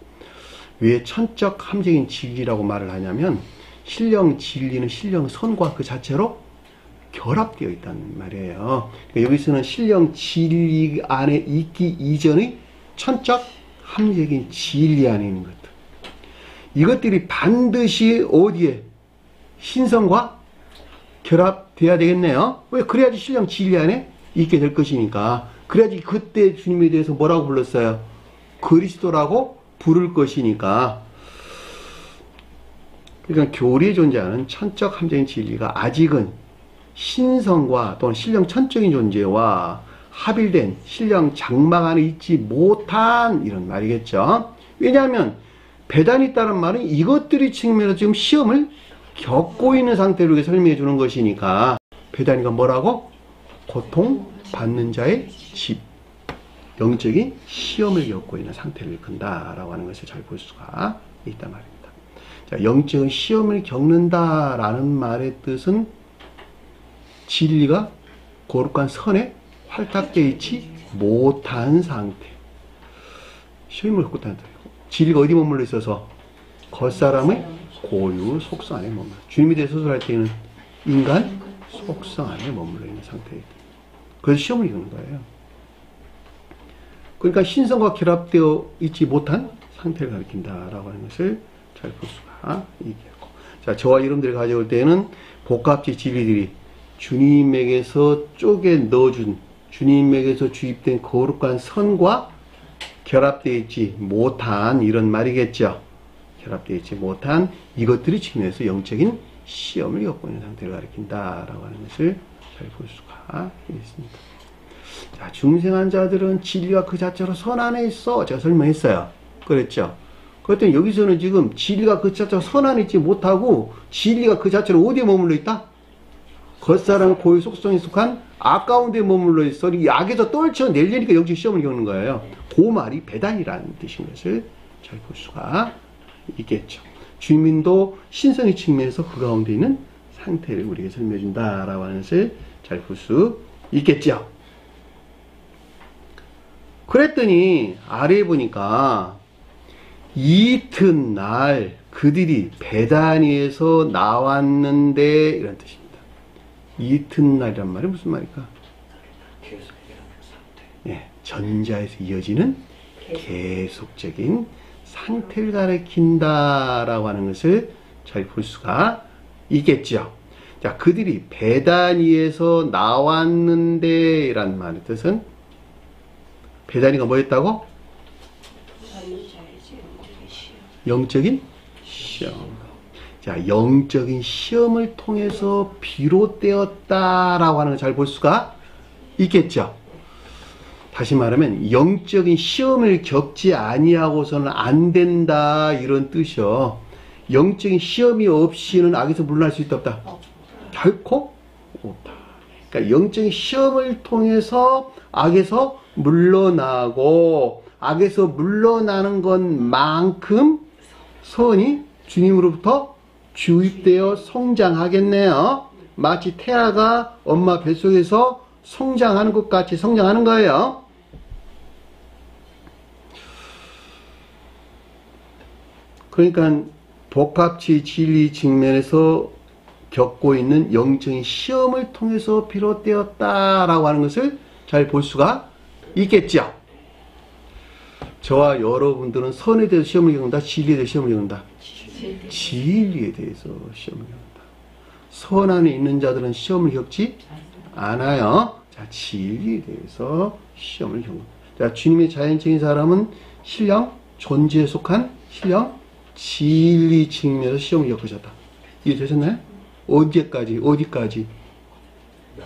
왜 천적 합리적인 진리라고 말을 하냐면 신령 진리는 신령 선과 그 자체로 결합되어 있다는 말이에요. 그러니까 여기서는 신령 진리 안에 있기 이전의 천적 합리적인 진리 안에 있는 것들. 이것들이 반드시 어디에? 신성과 결합돼야 되겠네요. 왜? 그래야지 신령 진리 안에 있게 될 것이니까. 그래야지 그때 주님에 대해서 뭐라고 불렀어요? 그리스도라고 부를 것이니까. 그러니까 교리에 존재하는 천적 합리적인 진리가 아직은 신성과 또는 신령 천적인 존재와 합일된 신령 장막 안에 있지 못한 이런 말이겠죠. 왜냐하면 배단이 있다는 말은 이것들이 측면에서 지금 시험을 겪고 있는 상태로 이렇게 설명해 주는 것이니까 배단이가 뭐라고? 고통받는 자의 집. 영적인 시험을 겪고 있는 상태를 일컫는다라고 하는 것을 잘 볼 수가 있단 말입니다. 자, 영적인 시험을 겪는다라는 말의 뜻은 진리가 거룩한 선에 활탁되어 있지 못한 상태. 시험을 겪고 있다는 뜻이에요. 진리가 어디 머물러 있어서? 겉사람의 고유 속성 안에 머물러. 주님에 대해 서술할 때는 인간 속성 안에 머물러 있는 상태이다. 그래서 시험을 겪는 거예요. 그러니까 신성과 결합되어 있지 못한 상태를 가리킨다라고 하는 것을 잘 볼 수가 있겠고. 자, 저와 여러분들이 가져올 때는 복합적 진리들이 주님에게서 쪼개 넣어준, 주님에게서 주입된 거룩한 선과 결합되어 있지 못한 이런 말이겠죠. 결합되어 있지 못한 이것들이 측면에서 영적인 시험을 겪고 있는 상태를 가리킨다라고 하는 것을 잘 볼 수가 있습니다. 자, 중생한 자들은 진리가 그 자체로 선 안에 있어. 제가 설명했어요. 그랬죠. 그랬더니 여기서는 지금 진리가 그 자체로 선 안에 있지 못하고 진리가 그 자체로 어디에 머물러 있다? 겉사람 고유 속성에 속한 아까운 데 머물러 있어. 이 악에서 떨쳐내려니까 영적 시험을 겪는 거예요. 그 말이 배단이라는 뜻인 것을 잘 볼 수가 있겠죠. 주민도 신성의 측면에서 그 가운데 있는 상태를 우리에게 설명해 준다라고 하는 것을 잘 볼 수 있겠죠. 그랬더니 아래에 보니까 이튿날 그들이 베다니에서 나왔는데 이런 뜻입니다. 이튿날이란 말이 무슨 말일까? 예, 전자에서 이어지는 계속적인 상태를 가리킨다라고 하는 것을 잘 볼 수가 있겠죠. 자, 그들이 베다니에서 나왔는데 라는 말의 뜻은 베다니가 뭐였다고? 영적인 시험. 자, 영적인 시험을 통해서 비롯되었다라고 하는 걸 잘 볼 수가 있겠죠. 다시 말하면 영적인 시험을 겪지 아니하고서는 안 된다 이런 뜻이요. 영적인 시험이 없이는 악에서 물러날 수 있다 없다? 결코 없다. 그러니까 영적인 시험을 통해서 악에서 물러나고 악에서 물러나는 것만큼 선이 주님으로부터 주입되어 성장하겠네요. 마치 태아가 엄마 뱃속에서 성장하는 것 같이 성장하는 거예요. 그러니까 복합치 진리 측면에서 겪고 있는 영적인 시험을 통해서 비롯되었다라고 하는 것을 잘 볼 수가 있겠죠. 저와 여러분들은 선에 대해서 시험을 겪는다, 진리에 대해서 시험을 겪는다. 진리에 대해서 시험을 겪는다. 선 안에 있는 자들은 시험을 겪지 않아요. 자, 진리에 대해서 시험을 겪는다. 자, 주님의 자연적인 사람은 신령, 존재에 속한 신령, 진리 측면에서 시험을 겪으셨다. 이해되셨나요? 어디까지?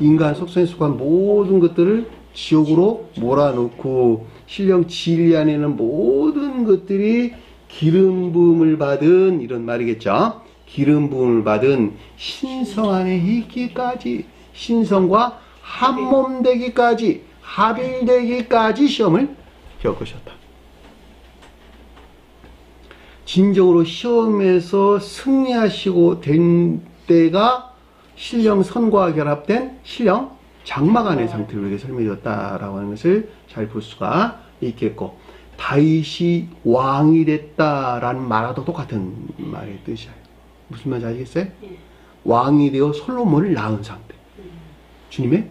인간 속성에 속한 모든 것들을 지옥으로 몰아넣고 신령 진리 안에는 모든 것들이 기름 부음을 받은 이런 말이겠죠. 기름 부음을 받은 신성 안에 있기까지 신성과 한몸 되기까지 합일되기까지 시험을 겪으셨다. 진정으로 시험에서 승리하시고 된 때가 신령 선과 결합된 신령 장막 안의 상태를 우리에게 설명해줬다라고 하는 것을 잘 볼 수가 있겠고, 다윗이 왕이 됐다라는 말하고 똑같은 말의 뜻이에요. 무슨 말인지 아시겠어요? 왕이 되어 솔로몬을 낳은 상태. 주님의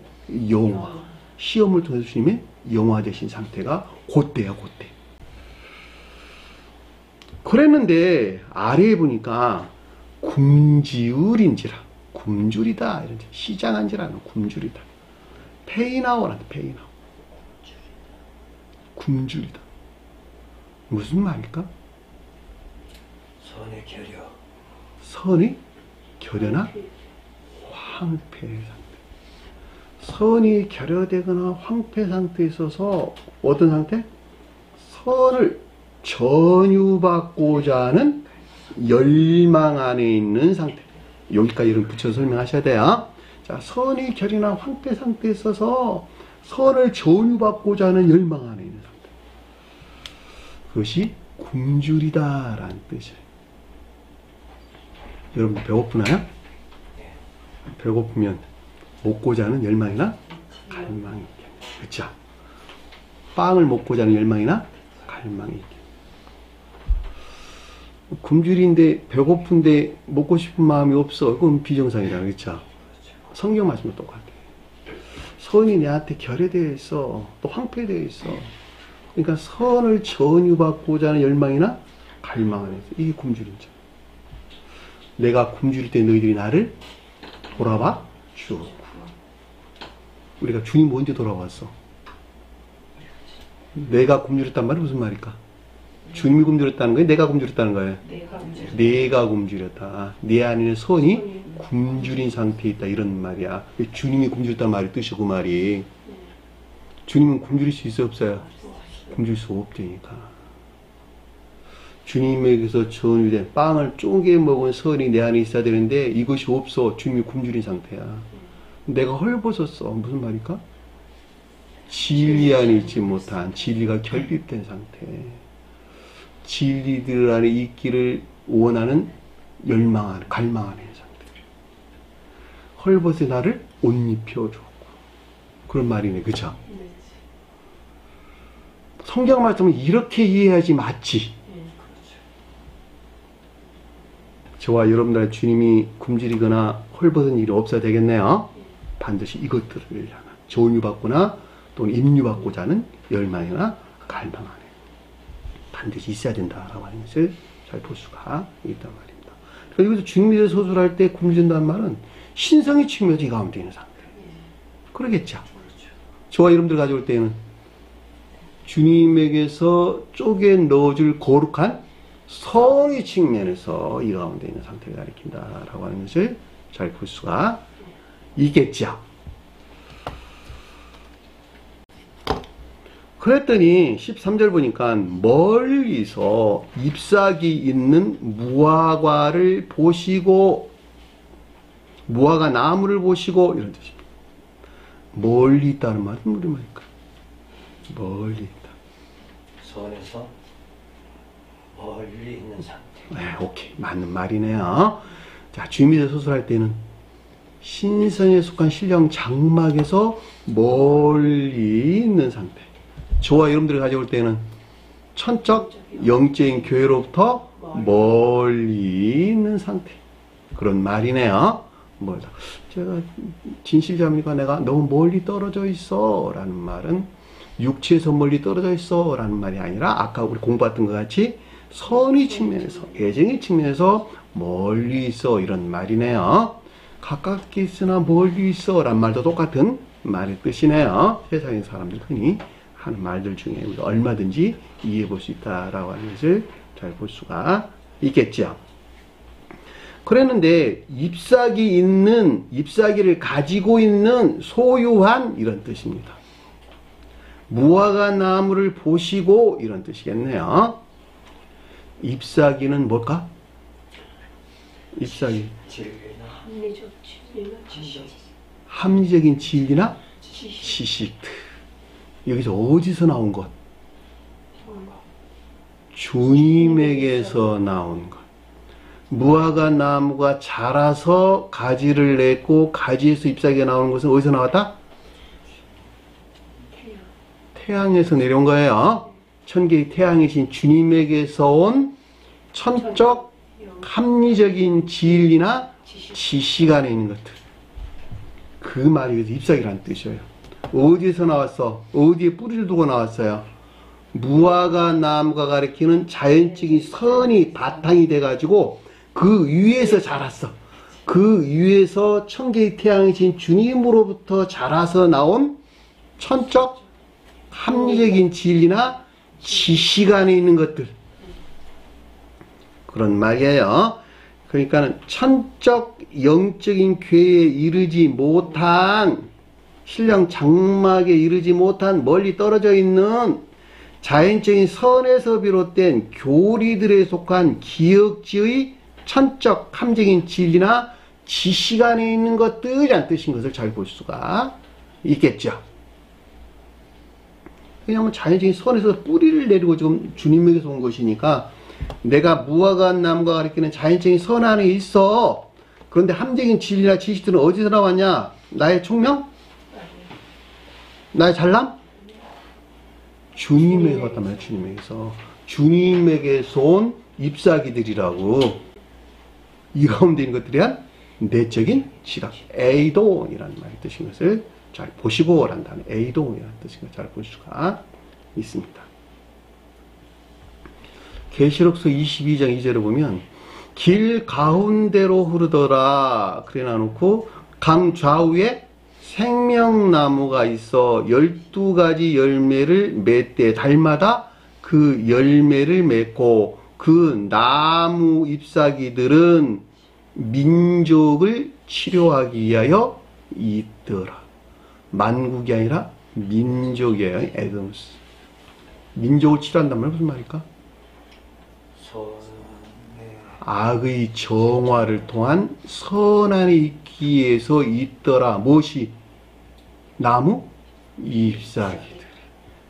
영화. 시험을 통해서 주님의 영화 되신 상태가 그때야, 그때. 그랬는데 아래에 보니까 굶주린지라, 굶주리다 이런 시장한지라는 굶주리다. 페이나오란다. 페이나오. 굶주리다. 무슨 말일까? 선의 결여. 선이 결여나 황폐 상태. 선이 결여되거나 황폐 상태에 있어서 어떤 상태? 선을 전유받고자 하는 열망 안에 있는 상태. 여기까지 이름 붙여서 설명하셔야 돼요. 자, 선이 결이나 황폐 상태에 있어서 선을 전유받고자 하는 열망 안에 있는 상태. 그것이 굶주리다라는 뜻이에요. 여러분 배고프나요? 배고프면 먹고자 하는 열망이나 갈망이 있겠네요. 그렇죠? 빵을 먹고자 하는 열망이나 갈망이 있겠네요. 굶주린데 배고픈데 먹고 싶은 마음이 없어. 그건 비정상이다. 그렇죠? 성경 말씀도 똑같아요. 선이 내한테 결여되어 있어. 또 황폐되어 있어. 그러니까 선을 전유받고자 하는 열망이나 갈망 안에서 이게 굶주린 자. 내가 굶주릴 때 너희들이 나를 돌아봐 주었고. 우리가 주님 언제 돌아왔어? 내가 굶주렸단 말이 무슨 말일까? 주님이 굶주렸다는 거예요? 내가 굶주렸다는 거예요? 내가 굶주렸다. 내 안에는 선이 굶주린 상태에 있다. 이런 말이야. 주님이 굶주렸다는 말이 뜻이고 그 말이. 주님은 굶주릴 수 있어요? 없어요? 굶주릴 수 없다니까. 주님에게서 전유된 빵을 쪼개 먹은 선이 내 안에 있어야 되는데 이것이 없어. 주님이 굶주린 상태야. 내가 헐벗었어. 무슨 말일까? 진리 안에 있지 못한, 진리가 결핍된 상태. 진리들 안에 있기를 원하는 열망하는, 갈망하는 상태. 헐벗의 나를 옷 입혀줬고. 그런 말이네. 그쵸? 성경 말씀은 이렇게 이해해야지 맞지. 저와 여러분들의 주님이 굶주리거나 헐벗은 일이 없어야 되겠네요. 반드시 이것들을 향한 전유받거나 또는 임유받고자 하는 열망이나 갈망 안에 반드시 있어야 된다라고 하는 것을 잘 볼 수가 있단 말입니다. 여기서 주님에 대해 서술할 때 굶주린다는 말은 신성의 측면에서 이 가운데 있는 상태. 그러겠죠. 저와 여러분들 가져올 때는 주님에게서 쪼개 넣어줄 거룩한 성의 측면에서 이 가운데 있는 상태를 가리킨다라고 하는 것을 잘 볼 수가 있겠죠. 그랬더니 13절 보니까 멀리서 잎사귀 있는 무화과를 보시고 무화과 나무를 보시고 이런 뜻입니다. 멀리 있다는 말은 무슨 말일까? 멀리 있다. 선에서 멀리 있는 상태. 네, 오케이. 맞는 말이네요. 자, 주님이 서술할 때는 신성에 속한 신령 장막에서 멀리 있는 상태. 저와 여러분들이 가져올 때는 천적 영적인 교회로부터 멀리 있는 상태. 그런 말이네요. 뭐다. 제가 진실자입니까? 내가 너무 멀리 떨어져 있어 라는 말은 육체에서 멀리 떨어져 있어 라는 말이 아니라 아까 우리 공부했던 것 같이 선의 측면에서, 애정의 측면에서 멀리 있어 이런 말이네요. 가깝게 있으나 멀리 있어 라는 말도 똑같은 말의 뜻이네요. 세상의 사람들 흔히 하는 말들 중에 우리가 얼마든지 이해해 볼 수 있다라고 하는 것을 잘 볼 수가 있겠죠. 그랬는데 잎사귀를 가지고 있는 소유한 이런 뜻입니다. 무화과 나무를 보시고 이런 뜻이겠네요. 잎사귀는 뭘까? 잎사귀. 합리적인 진리나 지식. 여기서 어디서 나온 것? 주님에게서 나온 것. 무화과 나무가 자라서 가지를 냈고 가지에서 잎사귀가 나오는 것은 어디서 나왔다? 태양에서 내려온 거예요. 천개의 태양이신 주님에게서 온 천적 합리적인 진리나 지식 안에 있는 것들. 그 말이 잎사귀라는 뜻이에요. 어디에서 나왔어? 어디에 뿌리를 두고 나왔어요? 무화과 나무가 가리키는 자연적인 선이 바탕이 돼가지고 그 위에서 자랐어. 그 위에서 천개의 태양이신 주님으로부터 자라서 나온 천적 합리적인 진리나 지식 안에 있는 것들. 그런 말이에요. 그러니까는 천적 영적인 궤에 이르지 못한 신령 장막에 이르지 못한 멀리 떨어져 있는 자연적인 선에서 비롯된 교리들에 속한 기억지의 천적 함적인 진리나 지식 안에 있는 것들이란 뜻인 것을 잘 볼 수가 있겠죠. 왜냐하면 자연적인 선에서 뿌리를 내리고 지금 주님에게서 온 것이니까 내가 무화과 나무가 가리키는 자연적인 선 안에 있어. 그런데 함적인 진리나 지식들은 어디서 나왔냐? 나의 총명? 나의 잘남? 주님에게서 왔단 말이야. 주님에게서 온 잎사귀들이라고. 이 가운데 있는 것들이란 내적인 지각, 에이동이라는 말의 뜻인 것을 잘 보시고 한다는 에이동이라는 뜻인 것을 잘 볼 수가 있습니다. 계시록서 22장 2절에 보면 길 가운데로 흐르더라 그래 놔놓고 강 좌우에 생명나무가 있어 12가지 열매를 맺되 달마다 그 열매를 맺고 그 나무 잎사귀들은 민족을 치료하기 위하여 있더라. 만국이 아니라 민족이에요. 에드무스. 민족을 치료한단 말은 무슨 말일까? 악의 정화를 통한 선안에 있기 위해서 있더라. 무엇이? 나무 잎사귀들.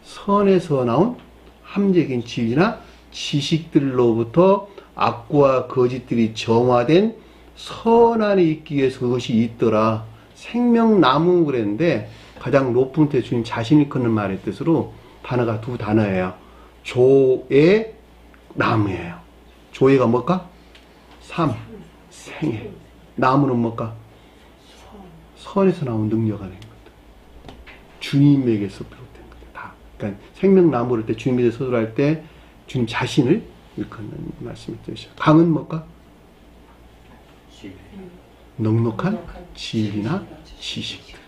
선에서 나온 함적인 진리나 지식들로부터 악과 거짓들이 정화된 선안에 있기 위해서 그것이 있더라. 생명나무 그랬는데 가장 높은 때 주님 자신이 끊는 말의 뜻으로 단어가 두 단어예요. 조의 나무예요. 조의가 뭘까? 삶, 생애. 나무는 뭘까? 선에서 나온 능력 안에 있는 것들. 주님에게서 비롯된 것들. 다. 그러니까 생명나무를 때 주님에 대해서 서술할 때 주님 자신을 일컫는 말씀이 뜻이죠. 강은 뭘까? 넉넉한 진리나 지식들.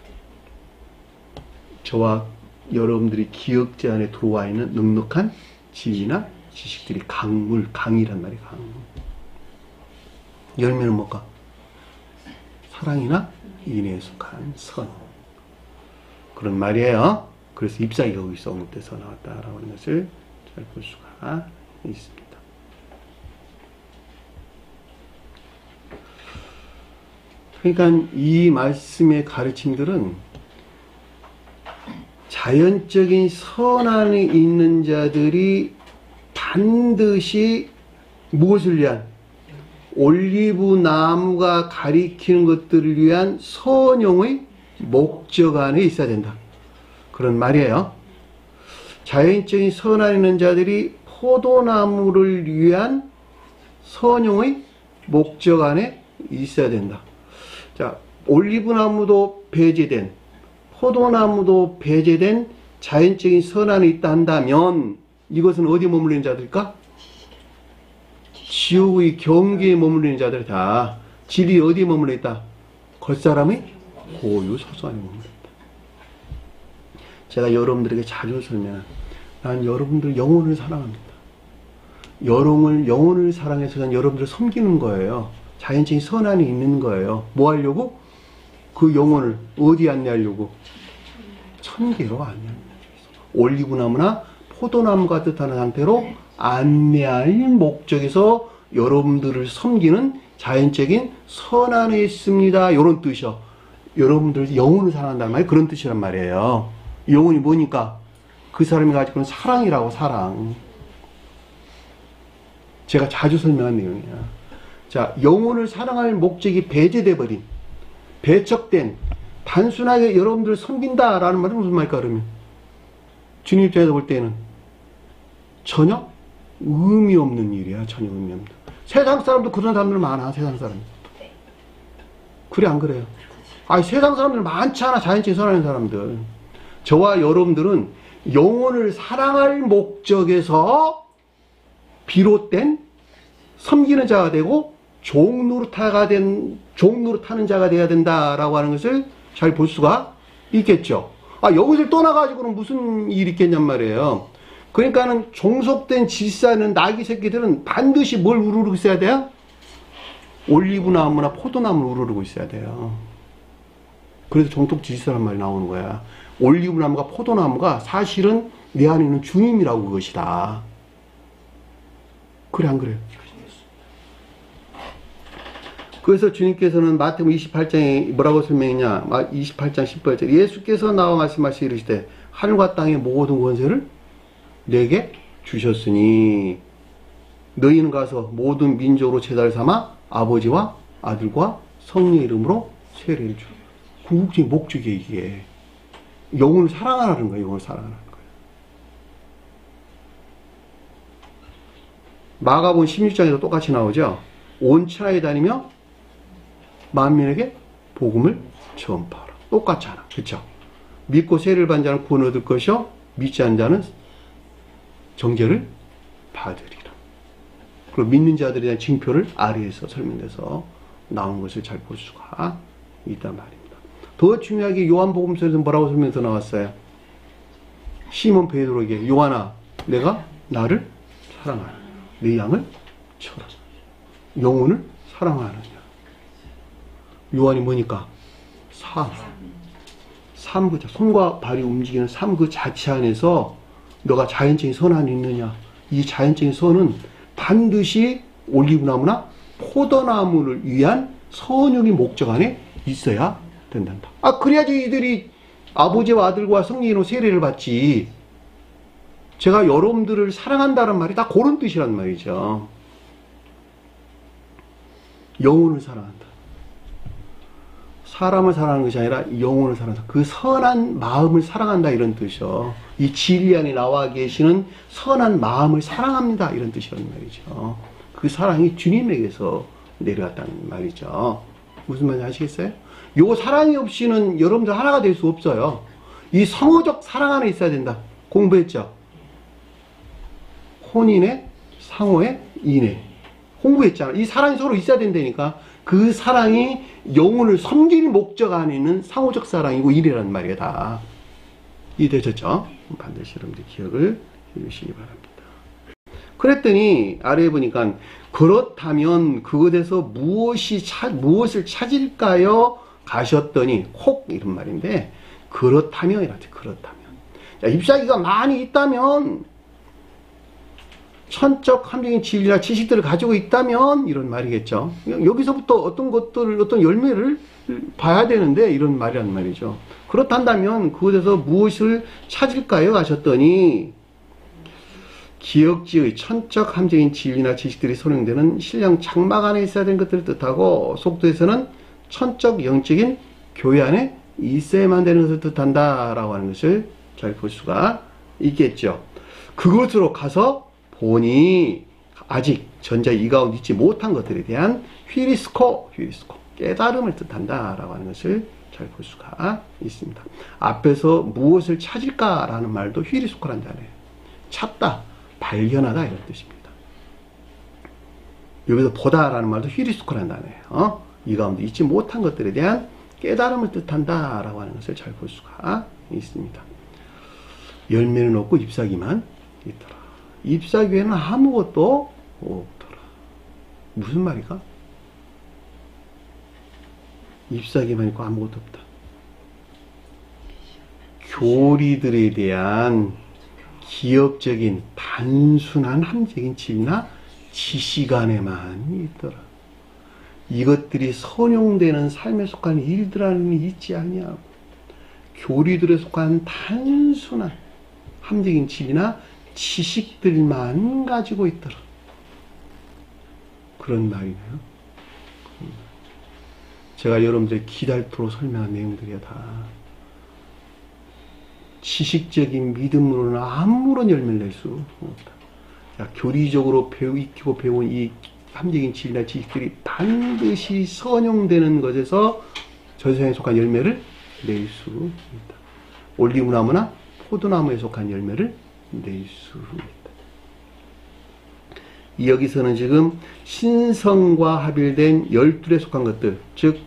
저와 여러분들이 기억제 안에 들어와 있는 넉넉한 진리나 지식들이 강이란 말이에요. 강. 열매는 뭘까? 사랑이나 인애에 속한 선. 그런 말이에요. 그래서 잎사귀가 거기서 언급돼서 나왔다라고 하는 것을 잘 볼 수가 있습니다. 그러니까 이 말씀의 가르침들은 자연적인 선안에 있는 자들이 반드시 무엇을 위한? 올리브 나무가 가리키는 것들을 위한 선용의 목적 안에 있어야 된다. 그런 말이에요. 자연적인 선안에 있는 자들이 포도나무를 위한 선용의 목적 안에 있어야 된다. 자, 올리브나무도 배제된, 포도나무도 배제된 자연적인 선안에 있다 한다면 이것은 어디에 머물리는 자들일까? 지옥의 경계에 머물리는 자들이다. 진리 어디에 머물러 있다? 겉사람의 고유 소소 안에 머물러 있다. 제가 여러분들에게 자주 설명한, 난 여러분들 영혼을 사랑합니다. 영혼을 사랑해서 난 여러분들을 섬기는 거예요. 자연적인 선안에 있는 거예요. 뭐 하려고? 그 영혼을 어디 안내하려고? 천계로 안내합니다. 올리브나무나 포도나무가 뜻하는 상태로 안내할 목적에서 여러분들을 섬기는 자연적인 선안에 있습니다. 이런 뜻이요. 여러분들 영혼을 사랑한다는 말이 그런 뜻이란 말이에요. 영혼이 뭐니까? 그 사람이 가지고 있는 사랑이라고, 사랑. 제가 자주 설명한 내용이야. 자, 영혼을 사랑할 목적이 배제돼 버린, 배척된, 단순하게 여러분들을 섬긴다라는 말은 무슨 말일까 그러면? 주님 입장에서 볼 때는 전혀 의미 없는 일이야. 전혀 의미 없는. 세상 사람도 그런 사람들 많아. 세상 사람. 그래 안 그래요? 아니 세상 사람들 많잖아. 자연적인 선하는 사람들. 저와 여러분들은 영혼을 사랑할 목적에서 비롯된 섬기는 자가 되고 종노릇하는 자가 돼야 된다라고 하는 것을 잘 볼 수가 있겠죠. 아, 여기서 떠나가지고는 무슨 일이 있겠냔 말이에요. 그러니까는 종속된 질서하는 나귀 새끼들은 반드시 뭘 우르르고 있어야 돼요? 올리브나무나 포도나무를 우르르고 있어야 돼요. 그래서 종속 질서란 말이 나오는 거야. 올리브나무가 포도나무가 사실은 내 안에 있는 주님이라고 그것이다. 그래 안 그래요? 그래서 주님께서는 마태복음 28장에 뭐라고 설명했냐? 28장 10절 예수께서 나와 말씀하시 이르시되 하늘과 땅의 모든 권세를 내게 주셨으니 너희는 가서 모든 민족으로 제자를 삼아 아버지와 아들과 성령의 이름으로 세례를 주. 궁극적인 목적이 이게 영혼을 사랑하라는 거예요. 영혼을 사랑하라는 거예요. 마가복음 16장에도 똑같이 나오죠. 온 천하에 다니며 만민에게 복음을 전파하라. 똑같잖아. 그렇죠? 믿고 세례를 받은 자는 구원 얻을 것이요 믿지 않는 자는 정죄를 받으리라. 그리고 믿는 자들에 대한 징표를 아래에서 설명돼서 나온 것을 잘 볼 수가 있단 말입니다. 더 중요하게 요한복음서에서 뭐라고 설명해서 나왔어요? 시몬 베드로에게 요한아 내가 나를 사랑하라. 내 양을 쳐라. 영혼을 사랑하느냐. 요한이 뭐니까? 삶 그 손과 발이 움직이는 삶 그 자체 안에서 너가 자연적인 선 안에 있느냐. 이 자연적인 선은 반드시 올리브나무나 포도나무를 위한 선용의 목적 안에 있어야 된단다. 아 그래야지 이들이 아버지와 아들과 성령으로 세례를 받지. 제가 여러분들을 사랑한다는 말이 다 그런 뜻이란 말이죠. 영혼을 사랑한다. 사람을 사랑하는 것이 아니라 영혼을 사랑한다. 그 선한 마음을 사랑한다 이런 뜻이요. 이 진리 안에 나와 계시는 선한 마음을 사랑합니다 이런 뜻이란 말이죠. 그 사랑이 주님에게서 내려왔다는 말이죠. 무슨 말인지 아시겠어요? 요 사랑이 없이는 여러분들 하나가 될 수 없어요. 이 성호적 사랑 안에 있어야 된다. 공부했죠? 혼인의 상호의 인애. 공부했잖아. 이 사랑이 서로 있어야 된다니까. 그 사랑이 영혼을 섬길 목적 안에 있는 상호적 사랑이고 일이란 말이야 다. 이해되셨죠? 반드시 여러분들 기억을 해주시기 바랍니다. 그랬더니 아래에 보니까 그렇다면 그것에서 무엇을 찾을까요? 가셨더니 콕 이런 말인데 그렇다면 이렇게 그렇다면 자, 잎사귀가 많이 있다면 천적 함정인 진리나 지식들을 가지고 있다면 이런 말이겠죠. 여기서부터 어떤 것들을 어떤 열매를 봐야 되는데 이런 말이란 말이죠. 그렇단다면 그곳에서 무엇을 찾을까요? 하셨더니 기역지의 천적 함정인 진리나 지식들이 선용되는 신령 장막 안에 있어야 되는 것들을 뜻하고 속도에서는 천적 영적인 교회 안에 있어야만 되는 것을 뜻한다 라고 하는 것을 잘 볼 수가 있겠죠. 그곳으로 가서 보니 아직 전자 이 가운데 있지 못한 것들에 대한 휘리스코 깨달음을 뜻한다 라고 하는 것을 잘 볼 수가 있습니다. 앞에서 무엇을 찾을까 라는 말도 휘리스코란 단어예요. 찾다, 발견하다 이런 뜻입니다. 여기서 보다 라는 말도 휘리스코란 단어예요. 이 가운데 있지 못한 것들에 대한 깨달음을 뜻한다 라고 하는 것을 잘 볼 수가 있습니다. 열매는 없고 잎사귀만 있더라. 잎사귀에는 아무것도 없더라. 무슨 말이가? 잎사귀만 있고 아무것도 없다. 교리들에 대한 기억적인 단순한 함적인 진리나 지식 안에만 있더라. 이것들이 선용되는 삶에 속한 일들 안에는 있지 아니하고 교리들에 속한 단순한 함적인 진리나 지식들만 가지고 있더라. 그런 말이네요. 제가 여러분들 기달토로 설명한 내용들이야 다 지식적인 믿음으로는 아무런 열매를 낼 수 없다. 자, 교리적으로 익히고 배운 이 함적인 진리나 지식들이 반드시 선용되는 것에서 저 세상에 속한 열매를 낼 수 있다. 올리브나무나 포도나무에 속한 열매를 낼 수 있다. 여기서는 지금 신성과 합일된 12에 속한 것들, 즉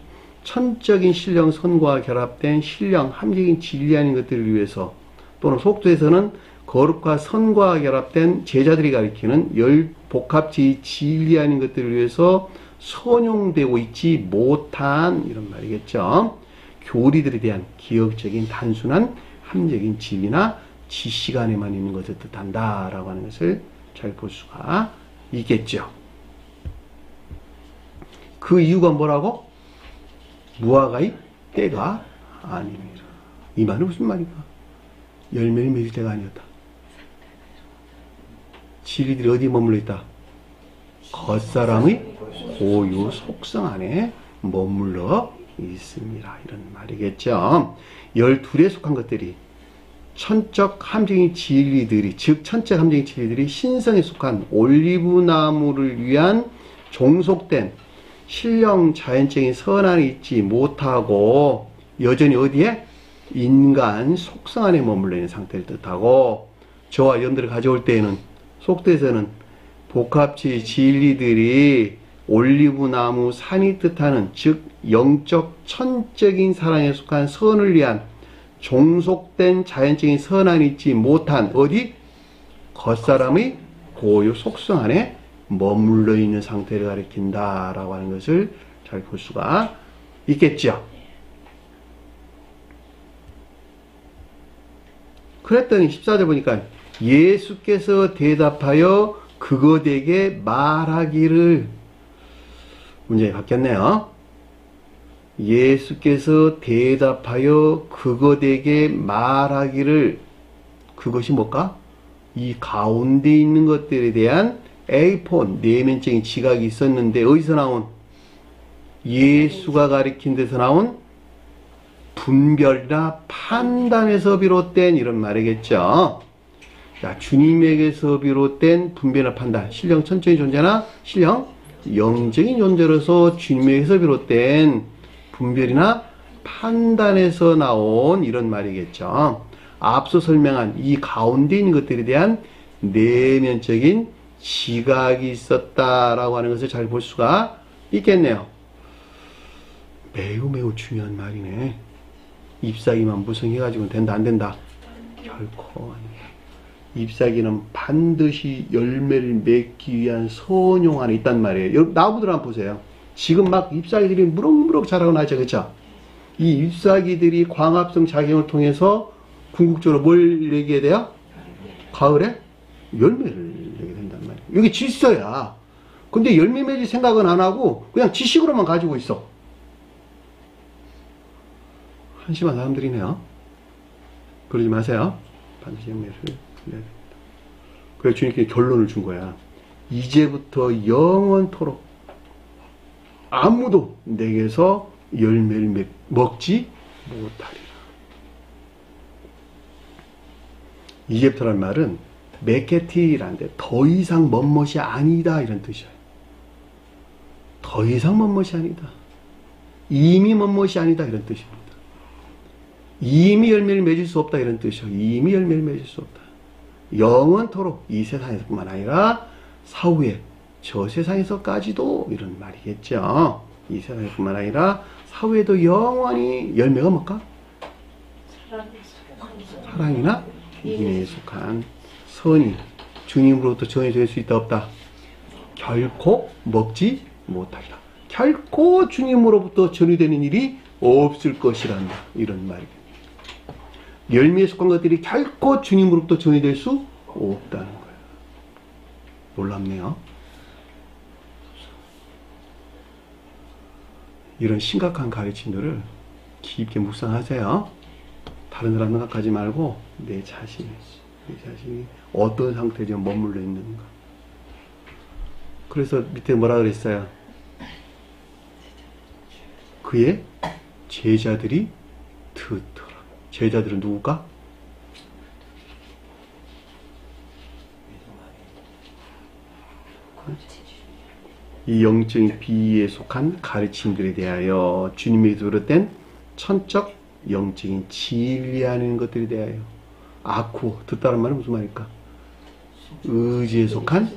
천적인 신령 선과 결합된 신령 함적인 진리 아닌 것들을 위해서 또는 속도에서는 거룩과 선과 결합된 제자들이 가리키는 복합지 진리 아닌 것들을 위해서 선용되고 있지 못한 이런 말이겠죠. 교리들에 대한 기억적인 단순한 함적인 진리나 지식 안에만 있는 것을 뜻한다 라고 하는 것을 잘 볼 수가 있겠죠. 그 이유가 뭐라고? 무화과의 때가 아닙니다. 이 말은 무슨 말인가? 열매를 맺을 때가 아니었다. 진리들이 어디에 머물러 있다? 겉사람의 고유 속성 안에 머물러 있습니다. 이런 말이겠죠. 12에 속한 것들이 천적 함정인 진리들이, 즉 천적 함정인 진리들이 신성에 속한 올리브나무를 위한 종속된 신령 자연적인 선안에 있지 못하고 여전히 어디에? 인간 속성 안에 머물러 있는 상태를 뜻하고, 저와 여러분들을 가져올 때에는 속도에서는 복합치 진리들이 올리브나무 산이 뜻하는, 즉 영적 천적인 사랑에 속한 선을 위한 종속된 자연적인 선 안에 있지 못한 어디? 겉사람의 고유 속성 안에 머물러 있는 상태를 가리킨다 라고 하는 것을 잘 볼 수가 있겠죠. 그랬더니 14절 보니까 예수께서 대답하여 그것에게 말하기를, 문장이 바뀌었네요. 예수께서 대답하여 그것에게 말하기를, 그것이 뭘까? 이 가운데 있는 것들에 대한 에이폰, 내면적인 지각이 있었는데 어디서 나온? 예수가 가리킨 데서 나온 분별이나 판단에서 비롯된 이런 말이겠죠. 자, 주님에게서 비롯된 분별이나 판단, 신령 천적인 존재나 신령 영적인 존재로서 주님에게서 비롯된 분별이나 판단에서 나온 이런 말이겠죠. 앞서 설명한 이 가운데 있는 것들에 대한 내면적인 지각이 있었다라고 하는 것을 잘 볼 수가 있겠네요. 매우 매우 중요한 말이네. 잎사귀만 무성해가지고는 된다 안 된다? 결코 아닙니다. 잎사귀는 반드시 열매를 맺기 위한 선용 안에 있단 말이에요. 여러분 나무들 한번 보세요. 지금 막 잎사귀들이 무럭무럭 자라고 나죠. 그렇죠? 이 잎사귀들이 광합성 작용을 통해서 궁극적으로 뭘 내게 돼요? 가을에 열매를 내게 된단 말이에요. 여기 질서야. 근데 열매 맺을 생각은 안 하고 그냥 지식으로만 가지고 있어. 한심한 사람들이네요. 그러지 마세요. 반드시 열매를 내야 됩니다. 그래서 주님께 결론을 준 거야. 이제부터 영원토록 아무도 내게서 열매를 먹지 못하리라. 이제부터란 말은 메케티라는데 더 이상 멋멋이 아니다 이런 뜻이에요. 더 이상 멋멋이 아니다. 이미 멋멋이 아니다 이런 뜻입니다. 이미 열매를 맺을 수 없다 이런 뜻이에요. 이미 열매를 맺을 수 없다. 영원토록 이 세상에서뿐만 아니라 사후에 저 세상에서까지도 이런 말이겠죠. 이 세상에뿐만 아니라 사후에도 영원히 열매가 뭘까? 사랑이나 인애에 속한 선이 주님으로부터 전해질 수 있다 없다? 결코 먹지 못하리라. 결코 주님으로부터 전해되는 일이 없을 것이란다. 이런 말이에요. 열매에 속한 것들이 결코 주님으로부터 전해될 수 없다는 거예요. 놀랍네요. 이런 심각한 가르침들을 깊게 묵상하세요. 다른 사람 생각하지 말고 내 자신이 어떤 상태에 지금 머물러 있는가. 그래서 밑에 뭐라 그랬어요? 그의 제자들이 듣더라. 제자들은 누굴까? 이 영적인 비에 속한 가르침들에 대하여 주님에게서 비롯된 천적 영적인 진리하는 것들에 대하여 아쿠 듣다는 말은 무슨 말일까? 의지에 속한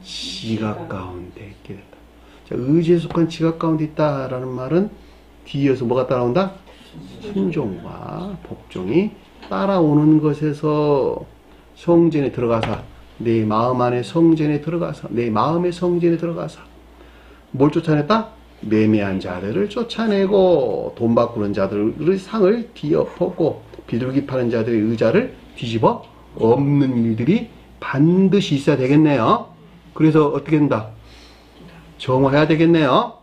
지각 가운데 있게 된다. 자, 의지에 속한 지각 가운데 있다라는 말은 뒤에서 뭐가 따라온다? 순종과 복종이 따라오는 것에서 성전에 들어가서 내 마음 안에 성전에 들어가서 내 마음의 성전에 들어가서 뭘 쫓아냈다? 매매한 자들을 쫓아내고 돈 바꾸는 자들의 상을 뒤엎고 비둘기 파는 자들의 의자를 뒤집어 엎는 일들이 반드시 있어야 되겠네요. 그래서 어떻게 된다? 정화해야 되겠네요.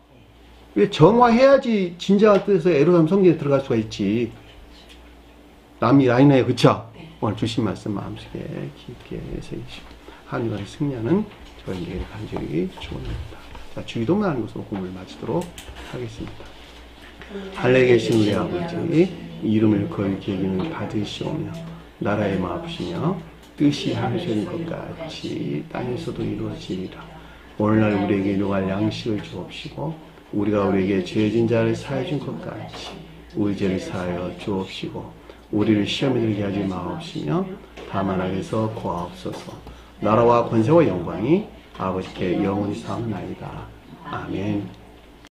정화해야지 진정한 뜻에서 에루살렘 성전에 들어갈 수가 있지. 남이 아니네요. 그쵸? 오늘 주신 말씀 마음속에 깊게 새기시고 하늘과의 승리하는 저희에게 간절히 축원합니다. 자, 주기도만 하는 것으로 공부를 마치도록 하겠습니다. 하늘에 계신 우리 아버지, 이름을 거룩히 여김을 받으시오며 나라의 마옵시며 뜻이 하늘에서는 것 같이 땅에서도 이루어지리라. 오늘날 우리에게 일용할 양식을 주옵시고 우리가 우리에게 죄진 자를 사해 준 것 같이 우리 죄를 사하여 주옵시고 우리를 시험에 들게 하지 마옵시며 다만 악에서 구하옵소서. 나라와 권세와 영광이 아버지께 영원히 사옵나이다. 아멘.